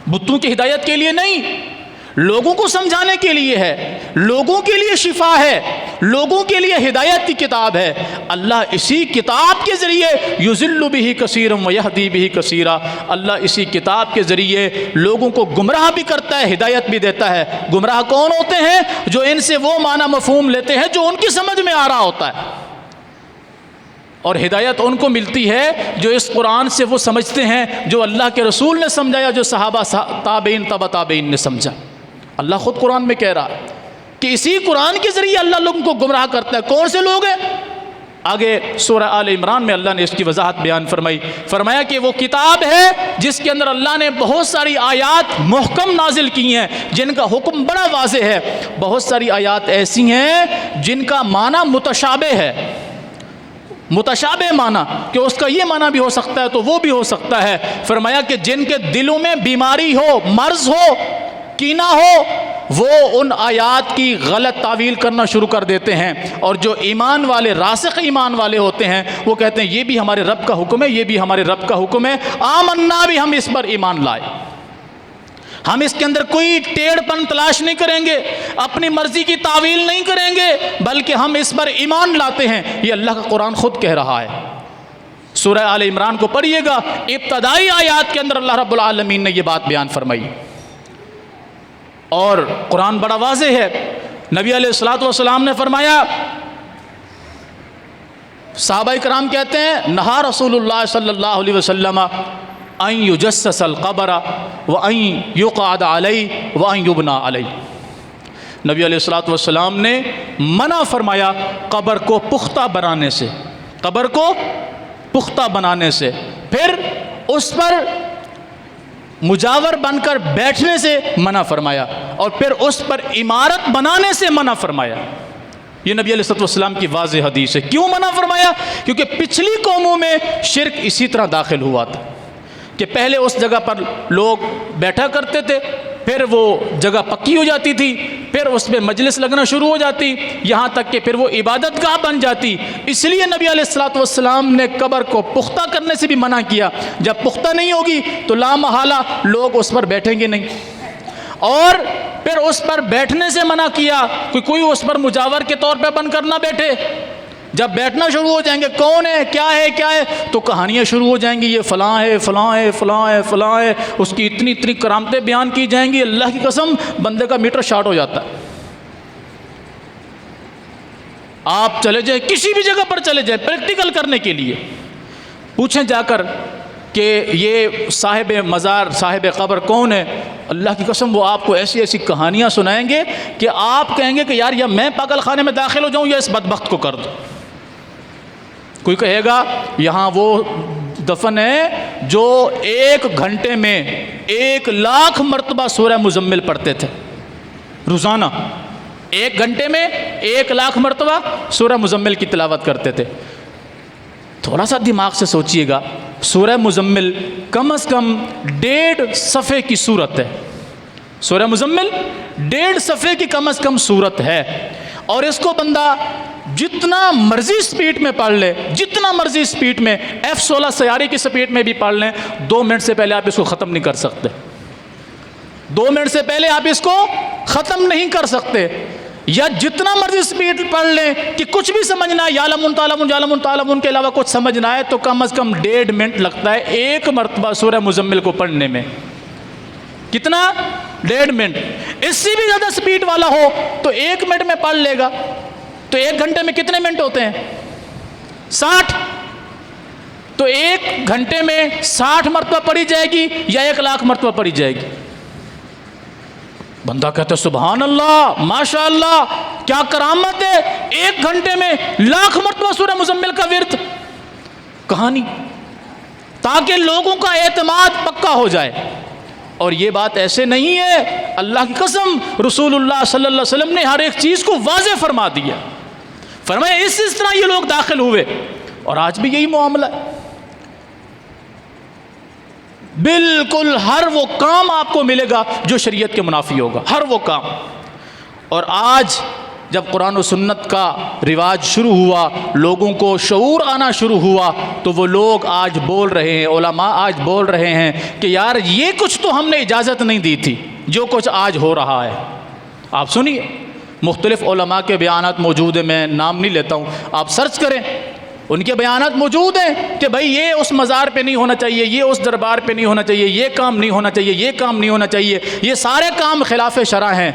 بتوں کی ہدایت کے لیے نہیں، لوگوں کو سمجھانے کے لیے ہے، لوگوں کے لیے شفا ہے، لوگوں کے لیے ہدایت کی کتاب ہے۔ اللہ اسی کتاب کے ذریعے یضل بہ کثیرا ویہدی بہ کثیرا، اللہ اسی کتاب کے ذریعے لوگوں کو گمراہ بھی کرتا ہے، ہدایت بھی دیتا ہے۔ گمراہ کون ہوتے ہیں؟ جو ان سے وہ معنی مفہوم لیتے ہیں جو ان کی سمجھ میں آ رہا ہوتا ہے، اور ہدایت ان کو ملتی ہے جو اس قرآن سے وہ سمجھتے ہیں جو اللہ کے رسول نے سمجھایا، جو صحابہ تابعین تبع تابعین نے سمجھا۔ اللہ خود قرآن میں کہہ رہا کہ اسی قرآن کے ذریعے اللہ لوگوں کو گمراہ کرتا ہے۔ کون سے لوگ ہیں؟ آگے سورہ آل عمران میں اللہ نے اس کی وضاحت بیان فرمائی، فرمایا کہ وہ کتاب ہے جس کے اندر اللہ نے بہت ساری آیات محکم نازل کی ہیں جن کا حکم بڑا واضح ہے، بہت ساری آیات ایسی ہیں جن کا معنی متشابہ ہے، متشابہ معنی کہ اس کا یہ معنی بھی ہو سکتا ہے تو وہ بھی ہو سکتا ہے۔ فرمایا کہ جن کے دلوں میں بیماری ہو، مرض ہو، کینہ ہو، وہ ان آیات کی غلط تعویل کرنا شروع کر دیتے ہیں، اور جو ایمان والے، راسخ ایمان والے ہوتے ہیں، وہ کہتے ہیں یہ بھی ہمارے رب کا حکم ہے، یہ بھی ہمارے رب کا حکم ہے، آمنا بھی، ہم اس پر ایمان لائے، ہم اس کے اندر کوئی ٹیڑھ پن تلاش نہیں کریں گے، اپنی مرضی کی تعویل نہیں کریں گے، بلکہ ہم اس پر ایمان لاتے ہیں۔ یہ اللہ کا قرآن خود کہہ رہا ہے۔ سورہ آل عمران کو پڑھیے گا، ابتدائی آیات کے اندر اللہ رب العالمین نے یہ بات بیان فرمائی، اور قرآن بڑا واضح ہے۔ نبی علیہ الصلوۃ والسلام نے فرمایا، صحابہ کرام کہتے ہیں نہا رسول اللہ صلی اللہ علیہ وسلم ان یجسس القبر وان یقعد علیہ وان یبنى علیہ، نبی علیہ الصلوۃ والسلام نے منع فرمایا قبر کو پختہ بنانے سے، قبر کو پختہ بنانے سے، پھر اس پر مجاور بن کر بیٹھنے سے منع فرمایا، اور پھر اس پر عمارت بنانے سے منع فرمایا۔ یہ نبی علیہ السلام کی واضح حدیث ہے۔ کیوں منع فرمایا؟ کیونکہ پچھلی قوموں میں شرک اسی طرح داخل ہوا تھا کہ پہلے اس جگہ پر لوگ بیٹھا کرتے تھے، پھر وہ جگہ پکی ہو جاتی تھی، پھر اس میں مجلس لگنا شروع ہو جاتی، یہاں تک کہ پھر وہ عبادت گاہ بن جاتی۔ اس لیے نبی علیہ الصلوۃ والسلام نے قبر کو پختہ کرنے سے بھی منع کیا۔ جب پختہ نہیں ہوگی تو لا محالہ لوگ اس پر بیٹھیں گے نہیں، اور پھر اس پر بیٹھنے سے منع کیا کہ کوئی اس پر مجاور کے طور پہ بن کر نہ بیٹھے۔ جب بیٹھنا شروع ہو جائیں گے، کون ہے کیا ہے تو کہانیاں شروع ہو جائیں گی، یہ فلاں ہے فلاں ہے فلاں ہے فلاں ہے، اس کی اتنی اتنی کرامتیں بیان کی جائیں گی، اللہ کی قسم بندے کا میٹر شارٹ ہو جاتا ہے۔ آپ چلے جائیں کسی بھی جگہ پر چلے جائیں پریکٹیکل کرنے کے لیے، پوچھیں جا کر کہ یہ صاحب مزار صاحب قبر کون ہے، اللہ کی قسم وہ آپ کو ایسی ایسی کہانیاں سنائیں گے کہ آپ کہیں گے کہ یار یا میں پاگل خانے میں داخل ہو جاؤں یا اس بدبخت کو کر دوں۔ کوئی کہے گا یہاں وہ دفن ہے جو 1 گھنٹے میں 1,00,000 مرتبہ سورہ مزمل پڑھتے تھے روزانہ، 1 گھنٹے میں 1,00,000 مرتبہ سورہ مزمل کی تلاوت کرتے تھے۔ تھوڑا سا دماغ سے سوچئے گا، سورہ مزمل کم از کم 1.5 صفحے کی صورت ہے، سورہ مزمل 1.5 صفحے کی کم از کم صورت ہے، اور اس کو بندہ جتنا مرضی سپیڈ میں پڑھ لے، جتنا مرضی سپیڈ میں، F16 سیارے کی سپیڈ میں بھی پڑھ لیں، 2 منٹ سے پہلے آپ اس کو ختم نہیں کر سکتے، 2 منٹ سے پہلے آپ اس کو ختم نہیں کر سکتے۔ یا جتنا مرضی سپیڈ پڑھ لیں کہ کچھ بھی سمجھنا ہے، یعلمون تعلمون یعلمون تعلمون کے علاوہ کچھ سمجھنا ہے تو کم از کم 1.5 منٹ لگتا ہے ایک مرتبہ سورہ مزمل کو پڑھنے میں۔ کتنا؟ 1.5 منٹ۔ اس سے بھی زیادہ سپیڈ والا ہو تو 1 منٹ میں پڑھ لے گا، تو 1 گھنٹے میں کتنے منٹ ہوتے ہیں؟ 60۔ تو 1 گھنٹے میں 60 مرتبہ پڑھی جائے گی یا 1,00,000 مرتبہ پڑھی جائے گی؟ بندہ کہتا ہے سبحان اللہ، ماشاء اللہ، کیا کرامت ہے، 1 گھنٹے میں 1,00,000 مرتبہ سورہ مزمل کا ورد. کہانی تاکہ لوگوں کا اعتماد پکا ہو جائے. اور یہ بات ایسے نہیں ہے، اللہ کی قسم رسول اللہ صلی اللہ علیہ وسلم نے ہر ایک چیز کو واضح فرما دیا. فرمایا اس طرح یہ لوگ داخل ہوئے. اور آج بھی یہی معاملہ ہے. بالکل ہر وہ کام آپ کو ملے گا جو شریعت کے منافی ہوگا، ہر وہ کام. اور آج جب قرآن و سنت کا رواج شروع ہوا، لوگوں کو شعور آنا شروع ہوا، تو وہ لوگ آج بول رہے ہیں، علماء آج بول رہے ہیں کہ یار یہ کچھ تو ہم نے اجازت نہیں دی تھی جو کچھ آج ہو رہا ہے. آپ سنیے، مختلف علماء کے بیانات موجود ہیں، میں نام نہیں لیتا ہوں، آپ سرچ کریں، ان کے بیانات موجود ہیں کہ بھائی یہ اس مزار پہ نہیں ہونا چاہیے، یہ اس دربار پہ نہیں ہونا چاہیے، یہ کام نہیں ہونا چاہیے، یہ کام نہیں ہونا چاہیے، یہ سارے کام خلاف شرع ہیں.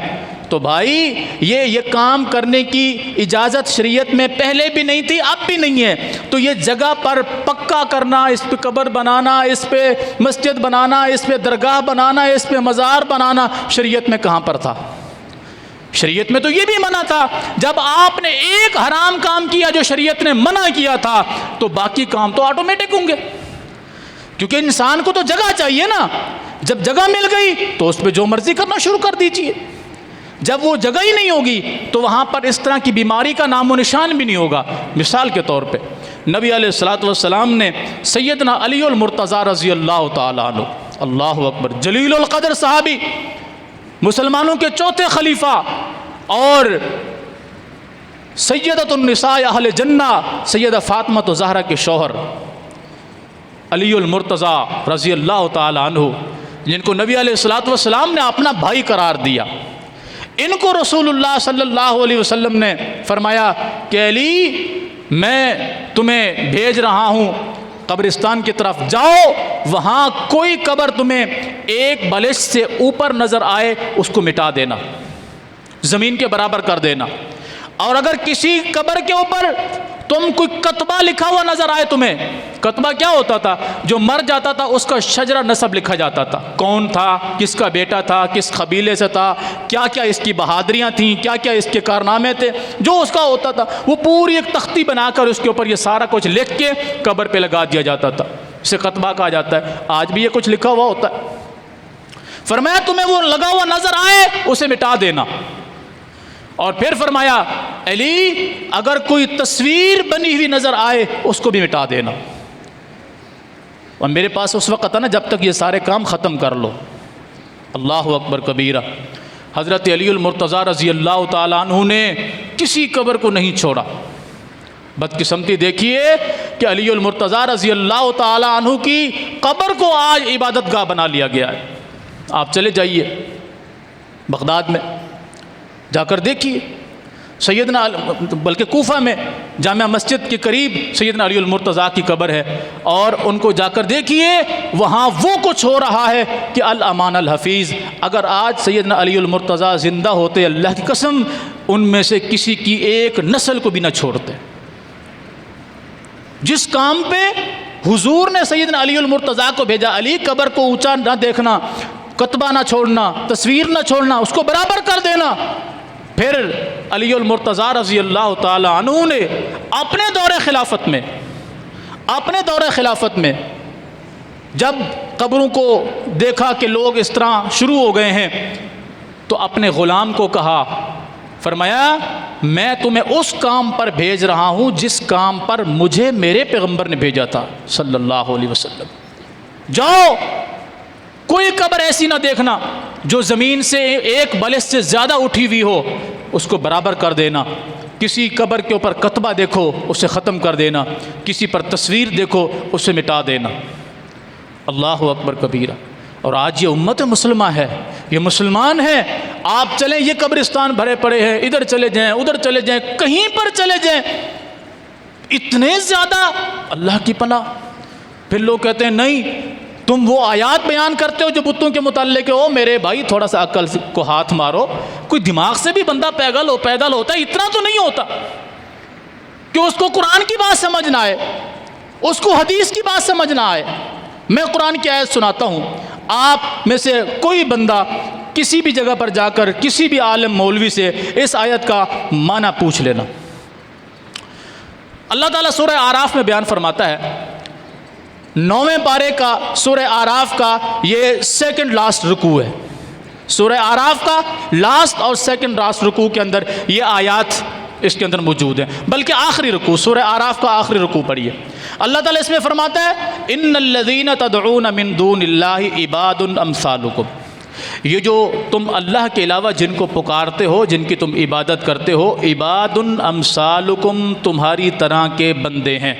تو بھائی یہ کام کرنے کی اجازت شریعت میں پہلے بھی نہیں تھی، اب بھی نہیں ہے. تو یہ جگہ پر پکا کرنا، اس پہ قبر بنانا، اس پہ مسجد بنانا، اس پہ درگاہ بنانا، اس پہ مزار بنانا شریعت میں کہاں پر تھا؟ شریعت میں تو یہ بھی منع تھا. جب آپ نے ایک حرام کام کیا جو شریعت نے منع کیا تھا تو باقی کام تو آٹومیٹک ہوں گے، کیونکہ انسان کو تو جگہ چاہیے نا. جب جگہ مل گئی تو اس پہ جو مرضی کرنا شروع کر دیجیے. جب وہ جگہ ہی نہیں ہوگی تو وہاں پر اس طرح کی بیماری کا نام و نشان بھی نہیں ہوگا. مثال کے طور پہ نبی علیہ الصلوۃ والسلام نے سیدنا علی المرتضیٰ رضی اللہ تعالیٰ عنہ، اللہ اکبر، جلیل القدر صحابی، مسلمانوں کے چوتھے خلیفہ اور سیدۃ النساء اہل جنہ سیدہ فاطمہ زہرا کے شوہر علی المرتضیٰ رضی اللہ تعالیٰ عنہ، جن کو نبی علیہ الصلوۃ والسلام نے اپنا بھائی قرار دیا، ان کو رسول اللہ صلی اللہ علیہ وسلم نے فرمایا کہ علی میں تمہیں بھیج رہا ہوں قبرستان کی طرف، جاؤ وہاں کوئی قبر تمہیں 1 بلش سے اوپر نظر آئے اس کو مٹا دینا، زمین کے برابر کر دینا. اور اگر کسی قبر کے اوپر تم کوئی کتبہ لکھا ہوا نظر آئے تمہیں، کتبہ کیا ہوتا تھا؟ جو مر جاتا تھا اس کا شجرہ نسب لکھا جاتا تھا، کون تھا، کس کا بیٹا تھا، کس قبیلے سے تھا، کیا کیا اس کی بہادریاں تھیں، کیا کیا اس کے کارنامے تھے، جو اس کا ہوتا تھا وہ پوری ایک تختی بنا کر اس کے اوپر یہ سارا کچھ لکھ کے قبر پہ لگا دیا جاتا تھا. اسے کتبہ کہا جاتا ہے. آج بھی یہ کچھ لکھا ہوا ہوتا ہے. فرمایا تمہیں وہ لگا ہوا نظر آئے اسے مٹا دینا. اور پھر فرمایا علی اگر کوئی تصویر بنی ہوئی نظر آئے اس کو بھی مٹا دینا. اور میرے پاس اس وقت ہے نا جب تک یہ سارے کام ختم کر لو. اللہ اکبر کبیرہ. حضرت علی المرتضیٰ رضی اللہ تعالیٰ عنہ نے کسی قبر کو نہیں چھوڑا. بدقسمتی دیکھیے کہ علی المرتضیٰ رضی اللہ تعالیٰ عنہ کی قبر کو آج عبادت گاہ بنا لیا گیا ہے. آپ چلے جائیے بغداد میں جا کر دیکھیے، سیدنا بلکہ کوفہ میں جامع مسجد کے قریب سیدنا علی المرتضیٰ کی قبر ہے، اور ان کو جا کر دیکھیے وہاں وہ کچھ ہو رہا ہے کہ الامان الحفیظ. اگر آج سیدنا علی المرتضیٰ زندہ ہوتے اللہ کی قسم ان میں سے کسی کی ایک نسل کو بھی نہ چھوڑتے. جس کام پہ حضور نے سیدنا علی المرتضیٰ کو بھیجا، علی قبر کو اونچا نہ دیکھنا، کتبہ نہ چھوڑنا، تصویر نہ چھوڑنا، اس کو برابر کر دینا. پھر علی المرتضیٰ رضی اللہ تعالی عنہ نے اپنے دور خلافت میں جب قبروں کو دیکھا کہ لوگ اس طرح شروع ہو گئے ہیں تو اپنے غلام کو کہا، فرمایا میں تمہیں اس کام پر بھیج رہا ہوں جس کام پر مجھے میرے پیغمبر نے بھیجا تھا صلی اللہ علیہ وسلم. جاؤ کوئی قبر ایسی نہ دیکھنا جو زمین سے 1 بلش سے زیادہ اٹھی ہوئی ہو، اس کو برابر کر دینا. کسی قبر کے اوپر کتبہ دیکھو اسے ختم کر دینا، کسی پر تصویر دیکھو اسے مٹا دینا. اللہ اکبر کبیرہ. اور آج یہ امت مسلمہ ہے، یہ مسلمان ہیں. آپ چلیں یہ قبرستان بھرے پڑے ہیں، ادھر چلے جائیں ادھر چلے جائیں، کہیں پر چلے جائیں، اتنے زیادہ اللہ کی پناہ. پھر لوگ کہتے ہیں نہیں تم وہ آیات بیان کرتے ہو جو بتوں کے متعلق ہو. میرے بھائی تھوڑا سا عقل کو ہاتھ مارو. کوئی دماغ سے بھی بندہ پیدل ہوتا ہے، اتنا تو نہیں ہوتا کہ اس کو قرآن کی بات سمجھ نہ آئے، اس کو حدیث کی بات سمجھ نہ آئے. میں قرآن کی آیت سناتا ہوں، آپ میں سے کوئی بندہ کسی بھی جگہ پر جا کر کسی بھی عالم مولوی سے اس آیت کا معنی پوچھ لینا۔ اللہ تعالیٰ سورہ اعراف میں بیان فرماتا ہے، 9ویں پارے کا سورہ اعراف کا یہ سیکنڈ لاسٹ رکوع ہے۔ سورہ اعراف کا لاسٹ اور سیکنڈ لاسٹ رکوع کے اندر یہ آیات اس کے اندر موجود ہیں، بلکہ آخری رکوع سورہ اعراف کا آخری رکوع پڑھیے۔ اللہ تعالیٰ اس میں فرماتا ہے، ان الذین تدعون من دون اللہ عباد امثالکم، یہ جو تم اللہ کے علاوہ جن کو پکارتے ہو، جن کی تم عبادت کرتے ہو، عباد امثالکم، تمہاری طرح کے بندے ہیں۔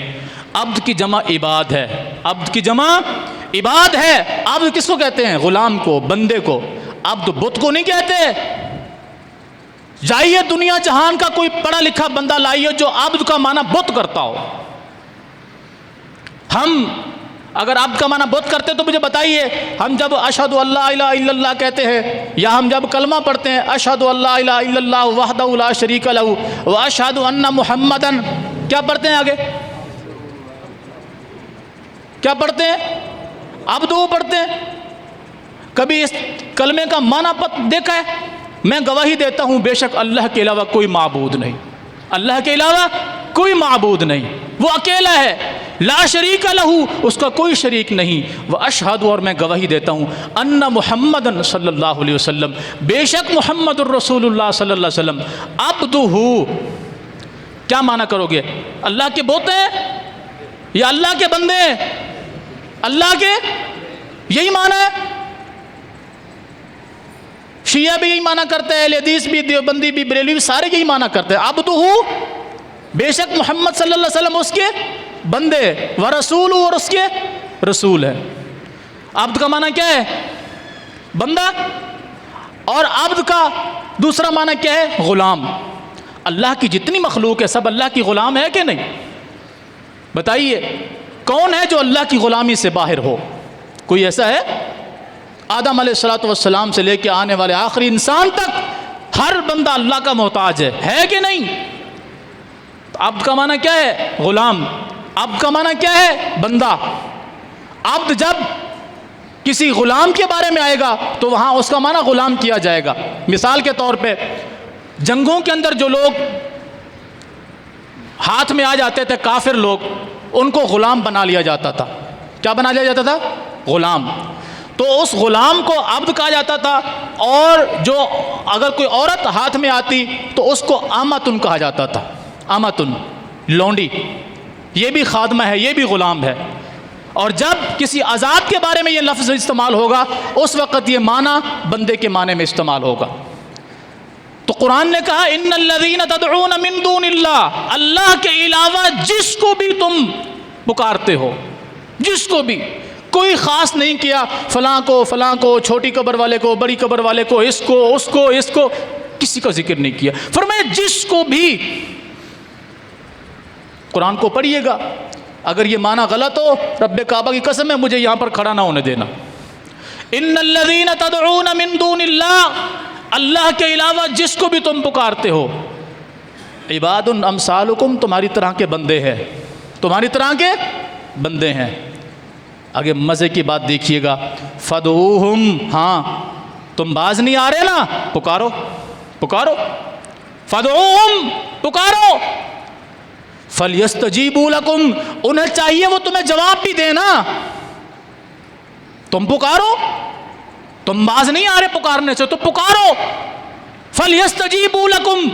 عبد کی جمع عباد ہے، عبد کی جمع عباد ہے۔ عبد کس کو کہتے ہیں؟ غلام کو، بندے کو۔ عبد بت کو نہیں کہتے۔ جائیے دنیا جہان کا کوئی پڑھا لکھا بندہ لائیے جو عبد کا معنی بت کرتا ہو۔ ہم اگر عبد کا معنی بت کرتے تو مجھے بتائیے، ہم جب اشہد اللہ الہ الا اللہ کہتے ہیں، یا ہم جب کلمہ پڑھتے ہیں اشہد اللہ الہ الا اللہ وحدہ لا شریک لہ واشہد ان محمدن، کیا پڑھتے ہیں آگے؟ کیا پڑھتے ہیں؟ عبدو پڑھتے ہیں۔ کبھی اس کلمے کا معنی دیکھا ہے؟ میں گواہی دیتا ہوں بے شک اللہ کے علاوہ کوئی معبود نہیں، اللہ کے علاوہ کوئی معبود نہیں، وہ اکیلا ہے، لا شریک لہ، اس کا کوئی شریک نہیں، واشہد، اور میں گواہی دیتا ہوں، ان محمدن صلی اللہ علیہ وسلم، بے شک محمد الرسول اللہ صلی اللہ علیہ وسلم، عبدہ، کیا معنی کرو گے؟ اللہ کے بوتے ہیں یا اللہ کے بندے ہیں؟ اللہ کے، یہی معنی ہے۔ شیعہ بھی یہی معنی کرتے ہیں، اہل حدیث بھی، دیوبندی بھی، بریلوی بھی، سارے یہی معنی کرتے ہیں، عبدہ، بے شک محمد صلی اللہ علیہ وسلم اس کے بندے، ورسول، اور اس کے رسول ہے۔ عبد کا معنی کیا ہے؟ بندہ۔ اور عبد کا دوسرا معنی کیا ہے؟ غلام۔ اللہ کی جتنی مخلوق ہے سب اللہ کی غلام ہے کہ نہیں؟ بتائیے کون ہے جو اللہ کی غلامی سے باہر ہو؟ کوئی ایسا ہے؟ آدم علیہ السلام سے لے کے آنے والے آخری انسان تک ہر بندہ اللہ کا محتاج ہے کہ نہیں؟ عبد کا معنی کیا ہے؟ غلام۔ عبد کا معنی کیا ہے؟ بندہ۔ عبد جب کسی غلام کے بارے میں آئے گا تو وہاں اس کا معنی غلام کیا جائے گا۔ مثال کے طور پہ جنگوں کے اندر جو لوگ ہاتھ میں آ جاتے تھے کافر لوگ، ان کو غلام بنا لیا جاتا تھا۔ کیا بنا لیا جاتا تھا؟ غلام۔ تو اس غلام کو عبد کہا جاتا تھا، اور جو اگر کوئی عورت ہاتھ میں آتی تو اس کو امتن کہا جاتا تھا۔ امتن، لونڈی، یہ بھی خادمہ ہے، یہ بھی غلام ہے۔ اور جب کسی آزاد کے بارے میں یہ لفظ استعمال ہوگا اس وقت یہ معنی بندے کے معنی میں استعمال ہوگا۔ تو قرآن نے کہا ان الذین تدعون من دون اللہ، اللہ کے علاوہ جس کو بھی تم پکارتے ہو، جس کو بھی، کوئی خاص نہیں کیا فلاں کو، فلاں کو، چھوٹی قبر والے کو، بڑی قبر والے کو، اس کو، اس کو، اس کو، کسی کا ذکر نہیں کیا، فرمایا جس کو بھی۔ قرآن کو پڑھیے گا، اگر یہ معنی غلط ہو رب کعبہ کی قسم ہے مجھے یہاں پر کھڑا نہ ہونے دینا۔ ان الذین تدعون من دون اللہ، اللہ کے علاوہ جس کو بھی تم پکارتے ہو، عباد امثالکم، تمہاری طرح کے بندے ہیں، تمہاری طرح کے بندے ہیں۔ آگے مزے کی بات دیکھیے گا، فدعوہم، ہاں تم باز نہیں آ رہے نا، پکارو، پکارو، فدعوہم، پکارو، فلیستجیبوا لکم، انہیں چاہیے وہ تمہیں جواب بھی دینا۔ تم پکارو، تم باز نہیں آ رہے پکارنے سے تو پکارو، فلیستجیبوا لکم،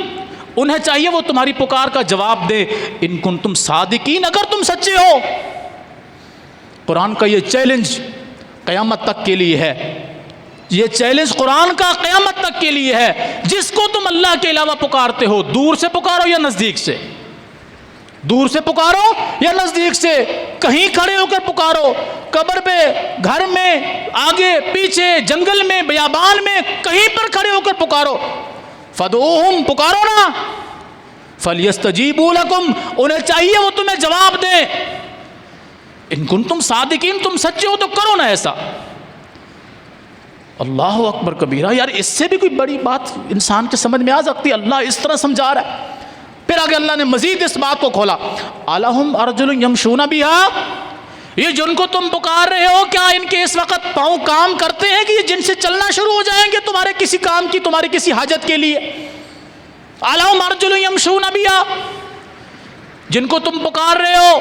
انہیں چاہیے وہ تمہاری پکار کا جواب دے، ان کنتم صادقین، اگر تم سچے ہو۔ قرآن کا یہ چیلنج قیامت تک کے لیے ہے، یہ چیلنج قرآن کا قیامت تک کے لیے ہے، جس کو تم اللہ کے علاوہ پکارتے ہو، دور سے پکارو یا نزدیک سے، دور سے پکارو یا نزدیک سے، کہیں کھڑے ہو کر پکارو، قبر پہ، گھر میں، آگے پیچھے، جنگل میں، بیابان میں، کہیں پر کھڑے ہو کر پکارو، فدعوہم، پکارو نا، فلیستجیبوا لکم، انہیں چاہیے وہ تمہیں جواب دیں، ان کنتم صادقین، تم سچے ہو تو کرو نا ایسا۔ اللہ اکبر کبیرہ، یار اس سے بھی کوئی بڑی بات انسان کے سمجھ میں آ سکتی ہے؟ اللہ اس طرح سمجھا رہا ہے۔ پھر آگے اللہ نے مزید اس بات کو کھولا، الہم ارجل یمشون بہا، یہ جن کو تم پکار رہے ہو کیا ان کے اس وقت پاؤں کام کرتے ہیں کہ یہ جن سے چلنا شروع ہو جائیں گے تمہارے کسی کام کی، تمہاری کسی حاجت کے لیے؟ الہم ارجل یمشون بہا، جن کو تم پکار رہے ہو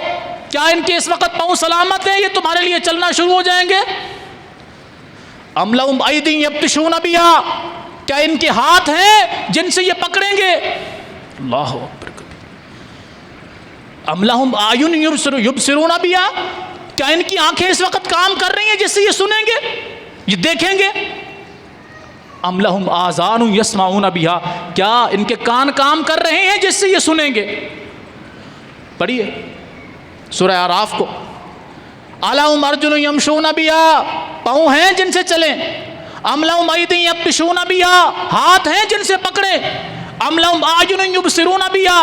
کیا ان کے اس وقت پاؤں سلامت ہیں، یہ تمہارے لیے چلنا شروع ہو جائیں گے؟ ام لہم ایدی یبطشون بہا، کیا ان کے ہاتھ ہیں جن سے یہ پکڑیں گے؟ اللہ اکبر۔ ام لہم اعین یبصرون بہا، کیا ان کی آنکھیں اس وقت کام کر رہی ہیں جس سے یہ سنیں گے، یہ دیکھیں گے؟ ام لہم آذان یسمعون بہا، کیا ان کے کان کام کر رہے ہیں جس سے یہ سنیں گے؟ پڑھیے سورہ اعراف کو۔ الہم ارجل یمشون بہا، پاؤں ہیں جن سے چلیں۔ ام لہم ایدی یبطشون بہا، ہاتھ ہیں جن سے پکڑیں۔ ام لہم اعین یبصرون بہا،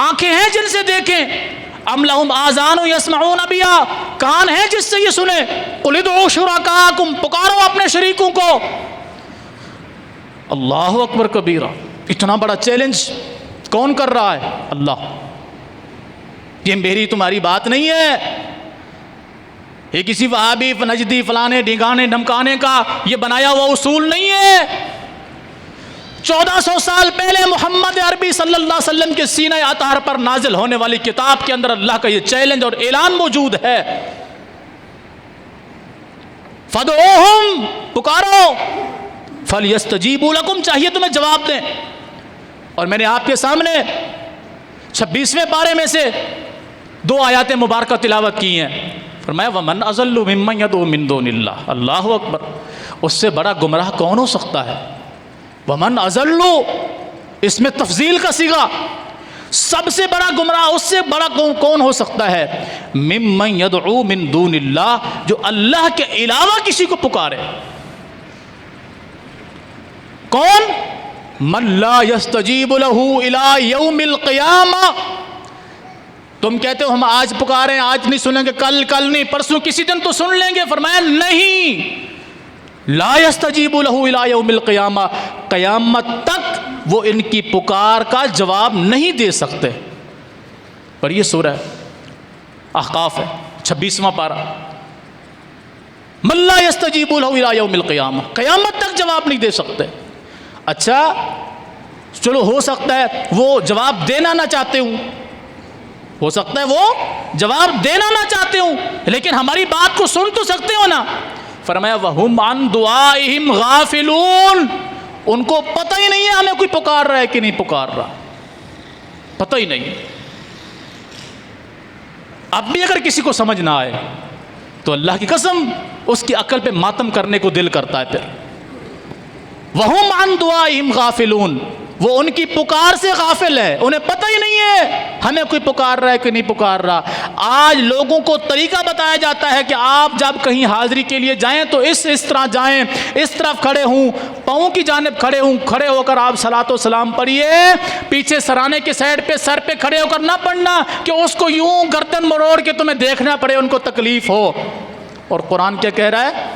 آنکھیں ہیں جن سے دیکھیں۔ ام لہم آذان یسمعون بہا، کان ہیں جس سے یہ سنیں۔ قل ادعوا شرکاءکم، پکارو اپنے شریکوں کو۔ اللہ اکبر کبیرہ، اتنا بڑا چیلنج کون کر رہا ہے؟ اللہ۔ یہ میری تمہاری بات نہیں ہے، یہ کسی وہابی نجدی فلانے ڈھنگانے دھمکانے کا یہ بنایا ہوا اصول نہیں ہے۔ 1400 سال پہلے محمد عربی صلی اللہ علیہ وسلم کے سینہ اطہر پر نازل ہونے والی کتاب کے اندر اللہ کا یہ چیلنج اور اعلان موجود ہے۔ فدعوہم، پکارو، فلیستجیبوا لکم، چاہیے تمہیں جواب دیں۔ اور میں نے آپ کے سامنے 26ویں پارے میں سے 2 آیات مبارکہ تلاوت کی ہیں۔ فرمایا ومن اضل ممن یدعو من دون اللہ، اللہ اکبر، اس سے بڑا گمراہ کون ہو سکتا ہے؟ ومن اضل، اس میں تفضیل کا صیغہ، سب سے بڑا گمراہ اس سے بڑا کون ہو سکتا ہے؟ ممن یدعو من دون اللہ، جو اللہ کے علاوہ کسی کو پکارے۔ کون؟ من لا یستجیب لہ الی یوم القیامہ۔ تم کہتے ہو ہم آج پکاریں، آج نہیں سنیں گے، کل نہیں، پرسوں کسی دن تو سن لیں گے۔ فرمایا نہیں، لا یستجیب لہ الی یوم القیامہ، قیامت تک وہ ان کی پکار کا جواب نہیں دے سکتے۔ پر یہ سورہ احقاف ہے، 26واں پارہ۔ من لا یستجیب لہ الی یوم القیامہ، قیامت تک جواب نہیں دے سکتے۔ اچھا چلو ہو سکتا ہے وہ جواب دینا نہ چاہتے ہوں، ہو سکتا ہے وہ جواب دینا نہ چاہتے ہوں، لیکن ہماری بات کو سن تو سکتے ہو نا۔ فرمایا وَهُمْ عَنْ دُعَائِهِمْ غَافِلُونَ، ان کو پتہ ہی نہیں ہے ہمیں کوئی پکار رہا ہے کہ نہیں پکار رہا، پتہ ہی نہیں۔ اب بھی اگر کسی کو سمجھ نہ آئے تو اللہ کی قسم اس کی عقل پہ ماتم کرنے کو دل کرتا ہے۔ پھر وَهُمْ عَنْ دُعَائِهِمْ غَافِلُونَ، وہ ان کی پکار سے غافل ہے، انہیں پتہ ہی نہیں ہے ہمیں کوئی پکار رہا ہے کہ نہیں پکار رہا۔ آج لوگوں کو طریقہ بتایا جاتا ہے کہ آپ جب کہیں حاضری کے لیے جائیں تو اس طرح جائیں، اس طرف کھڑے ہوں، پاؤں کی جانب کھڑے ہوں، کھڑے ہو کر آپ صلاۃ و سلام پڑھیے، پیچھے سرانے کے سائڈ پہ سر پہ کھڑے ہو کر نہ پڑھنا کہ اس کو یوں گردن مروڑ کے تمہیں دیکھنا پڑے، ان کو تکلیف ہو۔ اور قرآن کیا کہہ رہا ہے؟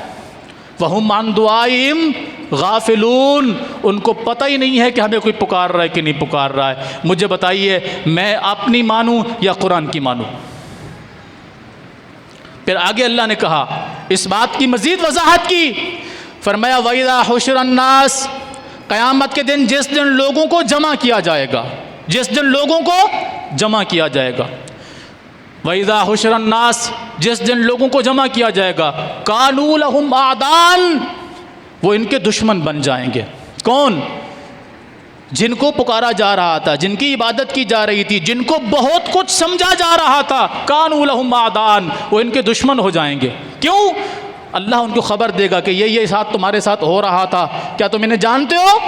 وَهُمْ عَنْ دُعَائِهِمْ غافلون، ان کو پتہ ہی نہیں ہے کہ ہمیں کوئی پکار رہا ہے کہ نہیں پکار رہا ہے۔ مجھے بتائیے میں اپنی مانوں یا قرآن کی مانوں؟ پھر آگے اللہ نے کہا، اس بات کی مزید وضاحت کی، فرمایا وَإِذَا حُشِرَ النَّاسِ، قیامت کے دن جس دن لوگوں کو جمع کیا جائے گا، جس دن لوگوں کو جمع کیا جائے گا، وَإِذَا حُشِرَ النَّاسِ، جس دن لوگوں کو جمع کیا جائے گا، كَانُوا لَهُمْ أَعْدَاءً، وہ ان کے دشمن بن جائیں گے۔ کون؟ جن کو پکارا جا رہا تھا، جن کی عبادت کی جا رہی تھی، جن کو بہت کچھ سمجھا جا رہا تھا، كَانُوا لَهُمْ أَعْدَاءً، وہ ان کے دشمن ہو جائیں گے۔ کیوں؟ اللہ ان کو خبر دے گا کہ یہ ساتھ تمہارے ساتھ ہو رہا تھا، کیا تم انہیں جانتے ہو؟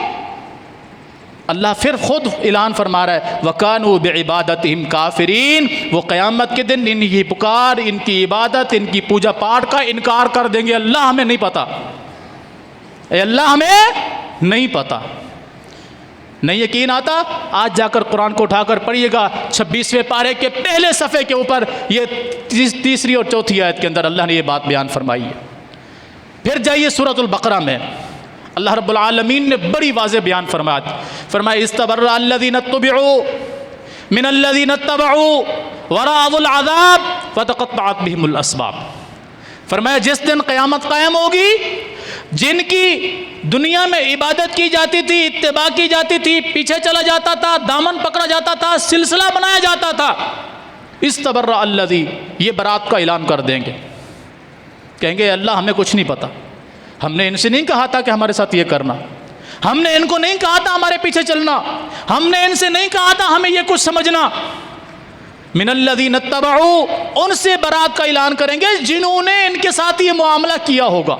اللہ پھر خود اعلان فرما رہا ہے وَكَانُوا بِعِبَادَتِهِمْ كَافِرِينَ، وہ قیامت کے دن ان کی پکار، ان کی عبادت، ان کی پوجا پاٹ کا انکار کر دیں گے۔ اللہ ہمیں نہیں پتا، اے اللہ ہمیں نہیں پتا۔ نہیں یقین آتا؟ آج جا کر قرآن کو اٹھا کر پڑھیے گا، 26ویں پارے کے پہلے صفحے کے اوپر یہ 3 اور 4 آیت کے اندر اللہ نے یہ بات بیان فرمائی ہے۔ پھر جائیے سورۃ البقرہ میں، اللہ رب العالمین نے بڑی واضح بیان فرمایا استبرأ الذین اتبعوا من الذین اتبعوا ورأوا العذاب وتقطعت بہم الاسباب۔ فرمایا جس دن قیامت قائم ہوگی، جن کی دنیا میں عبادت کی جاتی تھی، اتباع کی جاتی تھی، پیچھے چلا جاتا تھا، دامن پکڑا جاتا تھا، سلسلہ بنایا جاتا تھا، استبرأ الذی، یہ برات کا اعلان کر دیں گے، کہیں گے اللہ ہمیں کچھ نہیں پتا، ہم نے ان سے نہیں کہا تھا کہ ہمارے ساتھ یہ کرنا، ہم نے ان کو نہیں کہا تھا ہمارے پیچھے چلنا، ہم نے ان سے نہیں کہا تھا ہمیں یہ کچھ سمجھنا۔ من الذین اتبعوا، ان سے برات کا اعلان کریں گے جنہوں نے ان کے ساتھ یہ معاملہ کیا ہوگا۔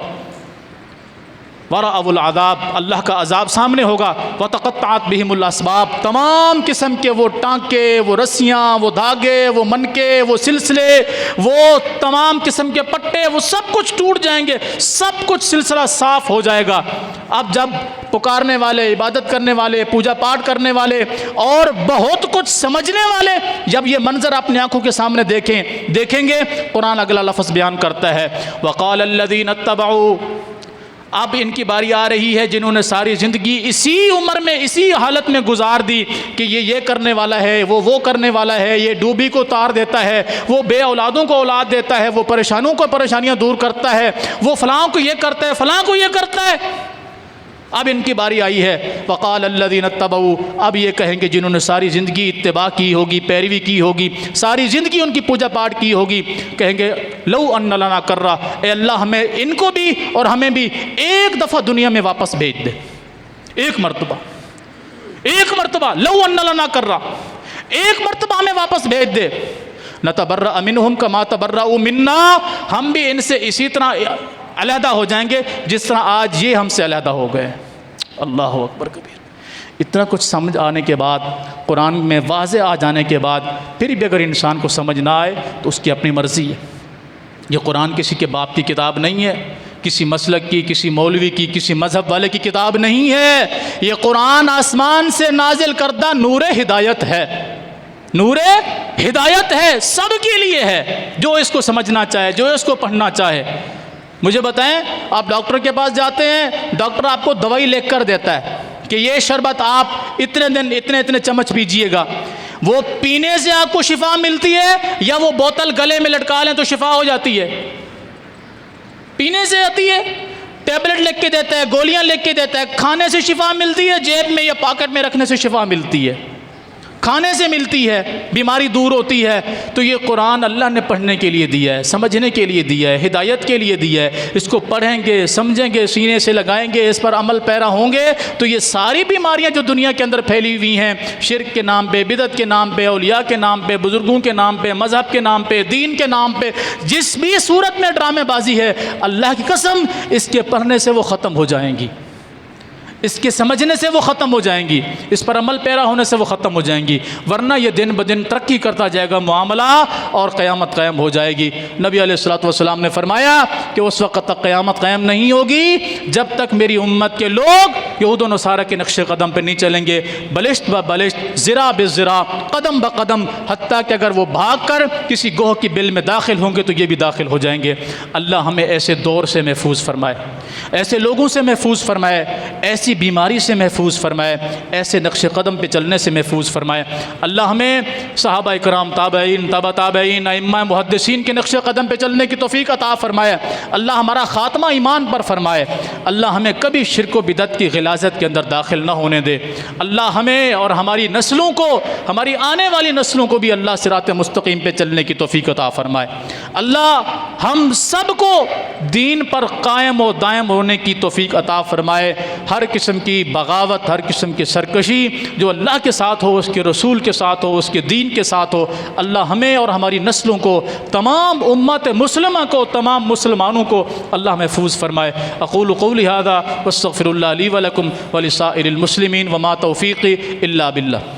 ورأوا العذاب، اللہ کا عذاب سامنے ہوگا۔ وتقطعت بہم الاسباب، تمام قسم کے وہ ٹانکے، وہ رسیاں، وہ دھاگے، وہ منکے، وہ سلسلے، وہ تمام قسم کے پٹے، وہ سب کچھ ٹوٹ جائیں گے، سب کچھ سلسلہ صاف ہو جائے گا۔ اب جب پکارنے والے، عبادت کرنے والے، پوجا پاٹ کرنے والے اور بہت کچھ سمجھنے والے جب یہ منظر اپنی آنکھوں کے سامنے دیکھیں گے، قرآن اگلا لفظ بیان کرتا ہے وقال الذین اتبعوا، اب ان کی باری آ رہی ہے جنہوں نے ساری زندگی اسی عمر میں، اسی حالت میں گزار دی کہ یہ کرنے والا ہے، وہ کرنے والا ہے، یہ ڈوبی کو تار دیتا ہے، وہ بے اولادوں کو اولاد دیتا ہے، وہ پریشانوں کو پریشانیاں دور کرتا ہے، وہ فلاں کو یہ کرتا ہے، فلاں کو یہ کرتا ہے۔ اب ان کی باری آئی ہے وقال الذین اتبعوا، اب یہ کہیں گے جنہوں نے ساری زندگی اتباع کی ہوگی، پیروی کی ہوگی، ساری زندگی ان کی پوجا پاٹ کی ہوگی، کہیں گے لو ان لنا کرہ، اے اللہ ہمیں، ان کو بھی اور ہمیں بھی ایک دفعہ دنیا میں واپس بھیج دے، ایک مرتبہ لو ان لنا کرہ، ایک مرتبہ ہمیں واپس بھیج دے۔ نتبرأ منہم کما تبرؤوا منا، ہم بھی ان سے اسی طرح علیحدہ ہو جائیں گے جس طرح آج یہ ہم سے علیحدہ ہو گئے۔ اللہ اکبر کبیر۔ اتنا کچھ سمجھ آنے کے بعد، قرآن میں واضح آ جانے کے بعد پھر بھی اگر انسان کو سمجھ نہ آئے تو اس کی اپنی مرضی ہے۔ یہ قرآن کسی کے باپ کی کتاب نہیں ہے، کسی مسلک کی، کسی مولوی کی، کسی مذہب والے کی کتاب نہیں ہے، یہ قرآن آسمان سے نازل کردہ نور ہدایت ہے، نور ہدایت ہے، سب کے لیے ہے، جو اس کو سمجھنا چاہے، جو اس کو پڑھنا چاہے۔ مجھے بتائیں، آپ ڈاکٹر کے پاس جاتے ہیں، ڈاکٹر آپ کو دوائی لکھ کر دیتا ہے کہ یہ شربت آپ اتنے دن اتنے چمچ پیجئے گا، وہ پینے سے آپ کو شفا ملتی ہے یا وہ بوتل گلے میں لٹکا لیں تو شفا ہو جاتی ہے؟ پینے سے آتی ہے، ٹیبلٹ لکھ کے دیتا ہے، گولیاں لکھ کے دیتا ہے، کھانے سے شفا ملتی ہے، جیب میں یا پاکٹ میں رکھنے سے شفا ملتی ہے، کھانے سے ملتی ہے، بیماری دور ہوتی ہے۔ تو یہ قرآن اللہ نے پڑھنے کے لیے دیا ہے، سمجھنے کے لیے دیا ہے، ہدایت کے لیے دیا ہے۔ اس کو پڑھیں گے، سمجھیں گے، سینے سے لگائیں گے، اس پر عمل پیرا ہوں گے تو یہ ساری بیماریاں جو دنیا کے اندر پھیلی ہوئی ہیں، شرک کے نام پہ، بدعت کے نام پہ، اولیاء کے نام پہ، بزرگوں کے نام پہ، مذہب کے نام پہ، دین کے نام پہ، جس بھی صورت میں ڈرامے بازی ہے، اللہ کی قسم اس کے پڑھنے سے وہ ختم ہو جائیں گی، اس کے سمجھنے سے وہ ختم ہو جائیں گی، اس پر عمل پیرا ہونے سے وہ ختم ہو جائیں گی، ورنہ یہ دن بدن ترقی کرتا جائے گا معاملہ اور قیامت قائم ہو جائے گی۔ نبی علیہ الصلوۃ والسلام نے فرمایا کہ اس وقت تک قیامت قائم نہیں ہوگی جب تک میری امت کے لوگ یہود و نصارہ کے نقش قدم پہ نہیں چلیں گے، بلشت ب بلشت، ذراع بذراع، قدم بقدم، حتیٰ کہ اگر وہ بھاگ کر کسی گوہ کی بل میں داخل ہوں گے تو یہ بھی داخل ہو جائیں گے۔ اللہ ہمیں ایسے دور سے محفوظ فرمائے، ایسے لوگوں سے محفوظ فرمائے، ایسی بیماری سے محفوظ فرمائے، ایسے نقش قدم پہ چلنے سے محفوظ فرمائے۔ اللہ ہمیں صحابہ کرام، تابعین، تابع تابعین، ائمہ محدثین کے نقش قدم پہ چلنے کی توفیق عطا فرمائے۔ اللہ ہمارا خاتمہ ایمان پر فرمائے۔ اللہ ہمیں کبھی شرک و بدعت کی غلاظت کے اندر داخل نہ ہونے دے۔ اللہ ہمیں اور ہماری نسلوں کو، ہماری آنے والی نسلوں کو بھی اللہ صراط مستقیم پہ چلنے کی توفیق عطا فرمائے۔ اللہ ہم سب کو دین پر قائم و دائم ہونے کی توفیق عطا فرمائے۔ ہر قسم کی بغاوت، ہر قسم کی سرکشی جو اللہ کے ساتھ ہو، اس کے رسول کے ساتھ ہو، اس کے دین کے ساتھ ہو، اللہ ہمیں اور ہماری نسلوں کو، تمام امت مسلمہ کو، تمام مسلمانوں کو اللہ محفوظ فرمائے۔ اقول قولی ھذا واستغفر اللہ لی ولکم ولسائر المسلمین وما توفیقی الا باللہ۔